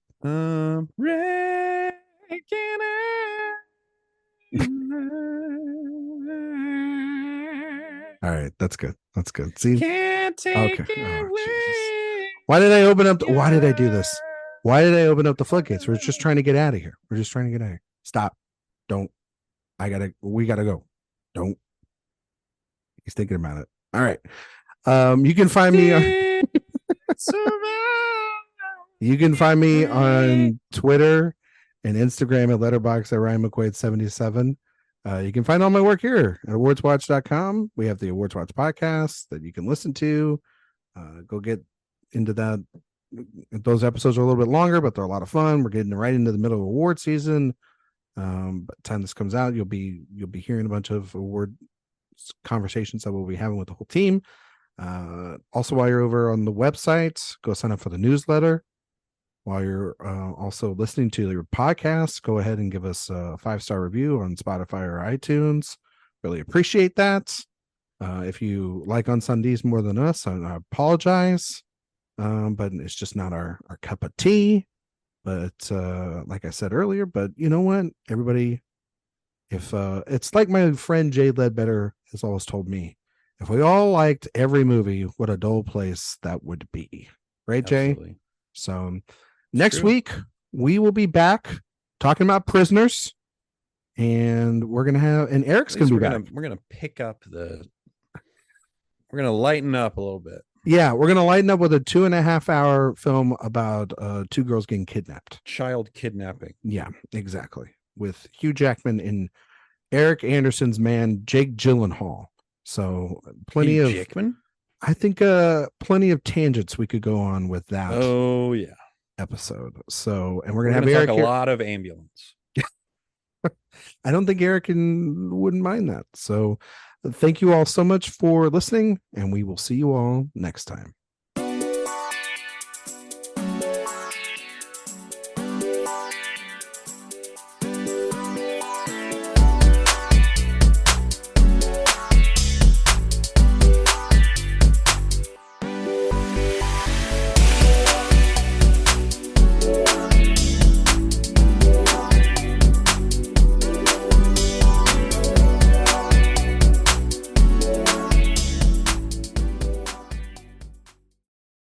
All right, that's good. That's good. See, can't take why did I open up? Why did I do this? Why did I open up the floodgates? We're just trying to get out of here. Stop. Don't. We gotta go. Don't. He's thinking about it. All right. You can find me on Twitter and Instagram at letterbox at Ryan McQuade 77. You can find all my work here at awardswatch.com. We have the Awards Watch podcast that you can listen to. Go get into that. Those episodes are a little bit longer, but they're a lot of fun. We're getting right into the middle of award season. By the time this comes out, you'll be hearing a bunch of award conversations that we'll be having with the whole team. Also, while you're over on the website, go sign up for the newsletter. While you're also listening to your podcast, go ahead and give us a 5-star review on Spotify or iTunes. Really appreciate that. If you like Incendies more than us, I apologize, but it's just not our cup of tea. But like I said earlier, but you know what, everybody, if it's like my friend Jay Ledbetter has always told me, if we all liked every movie, what a dull place that would be. Right, Absolutely. Jay? So next week, we will be back talking about Prisoners. And we're going to have, and Eric's going to be back. We're going to pick up we're going to lighten up a little bit. Yeah, we're going to lighten up with a 2.5-hour film about 2 girls getting kidnapped. Child kidnapping. Yeah, exactly. With Hugh Jackman and Eric Anderson's man, Jake Gyllenhaal. So plenty of Jackman? I think plenty of tangents we could go on with that. Oh yeah, episode. So, and we're gonna have Eric talk a lot of ambulance. I don't think Eric wouldn't mind that. So, thank you all so much for listening, and we will see you all next time.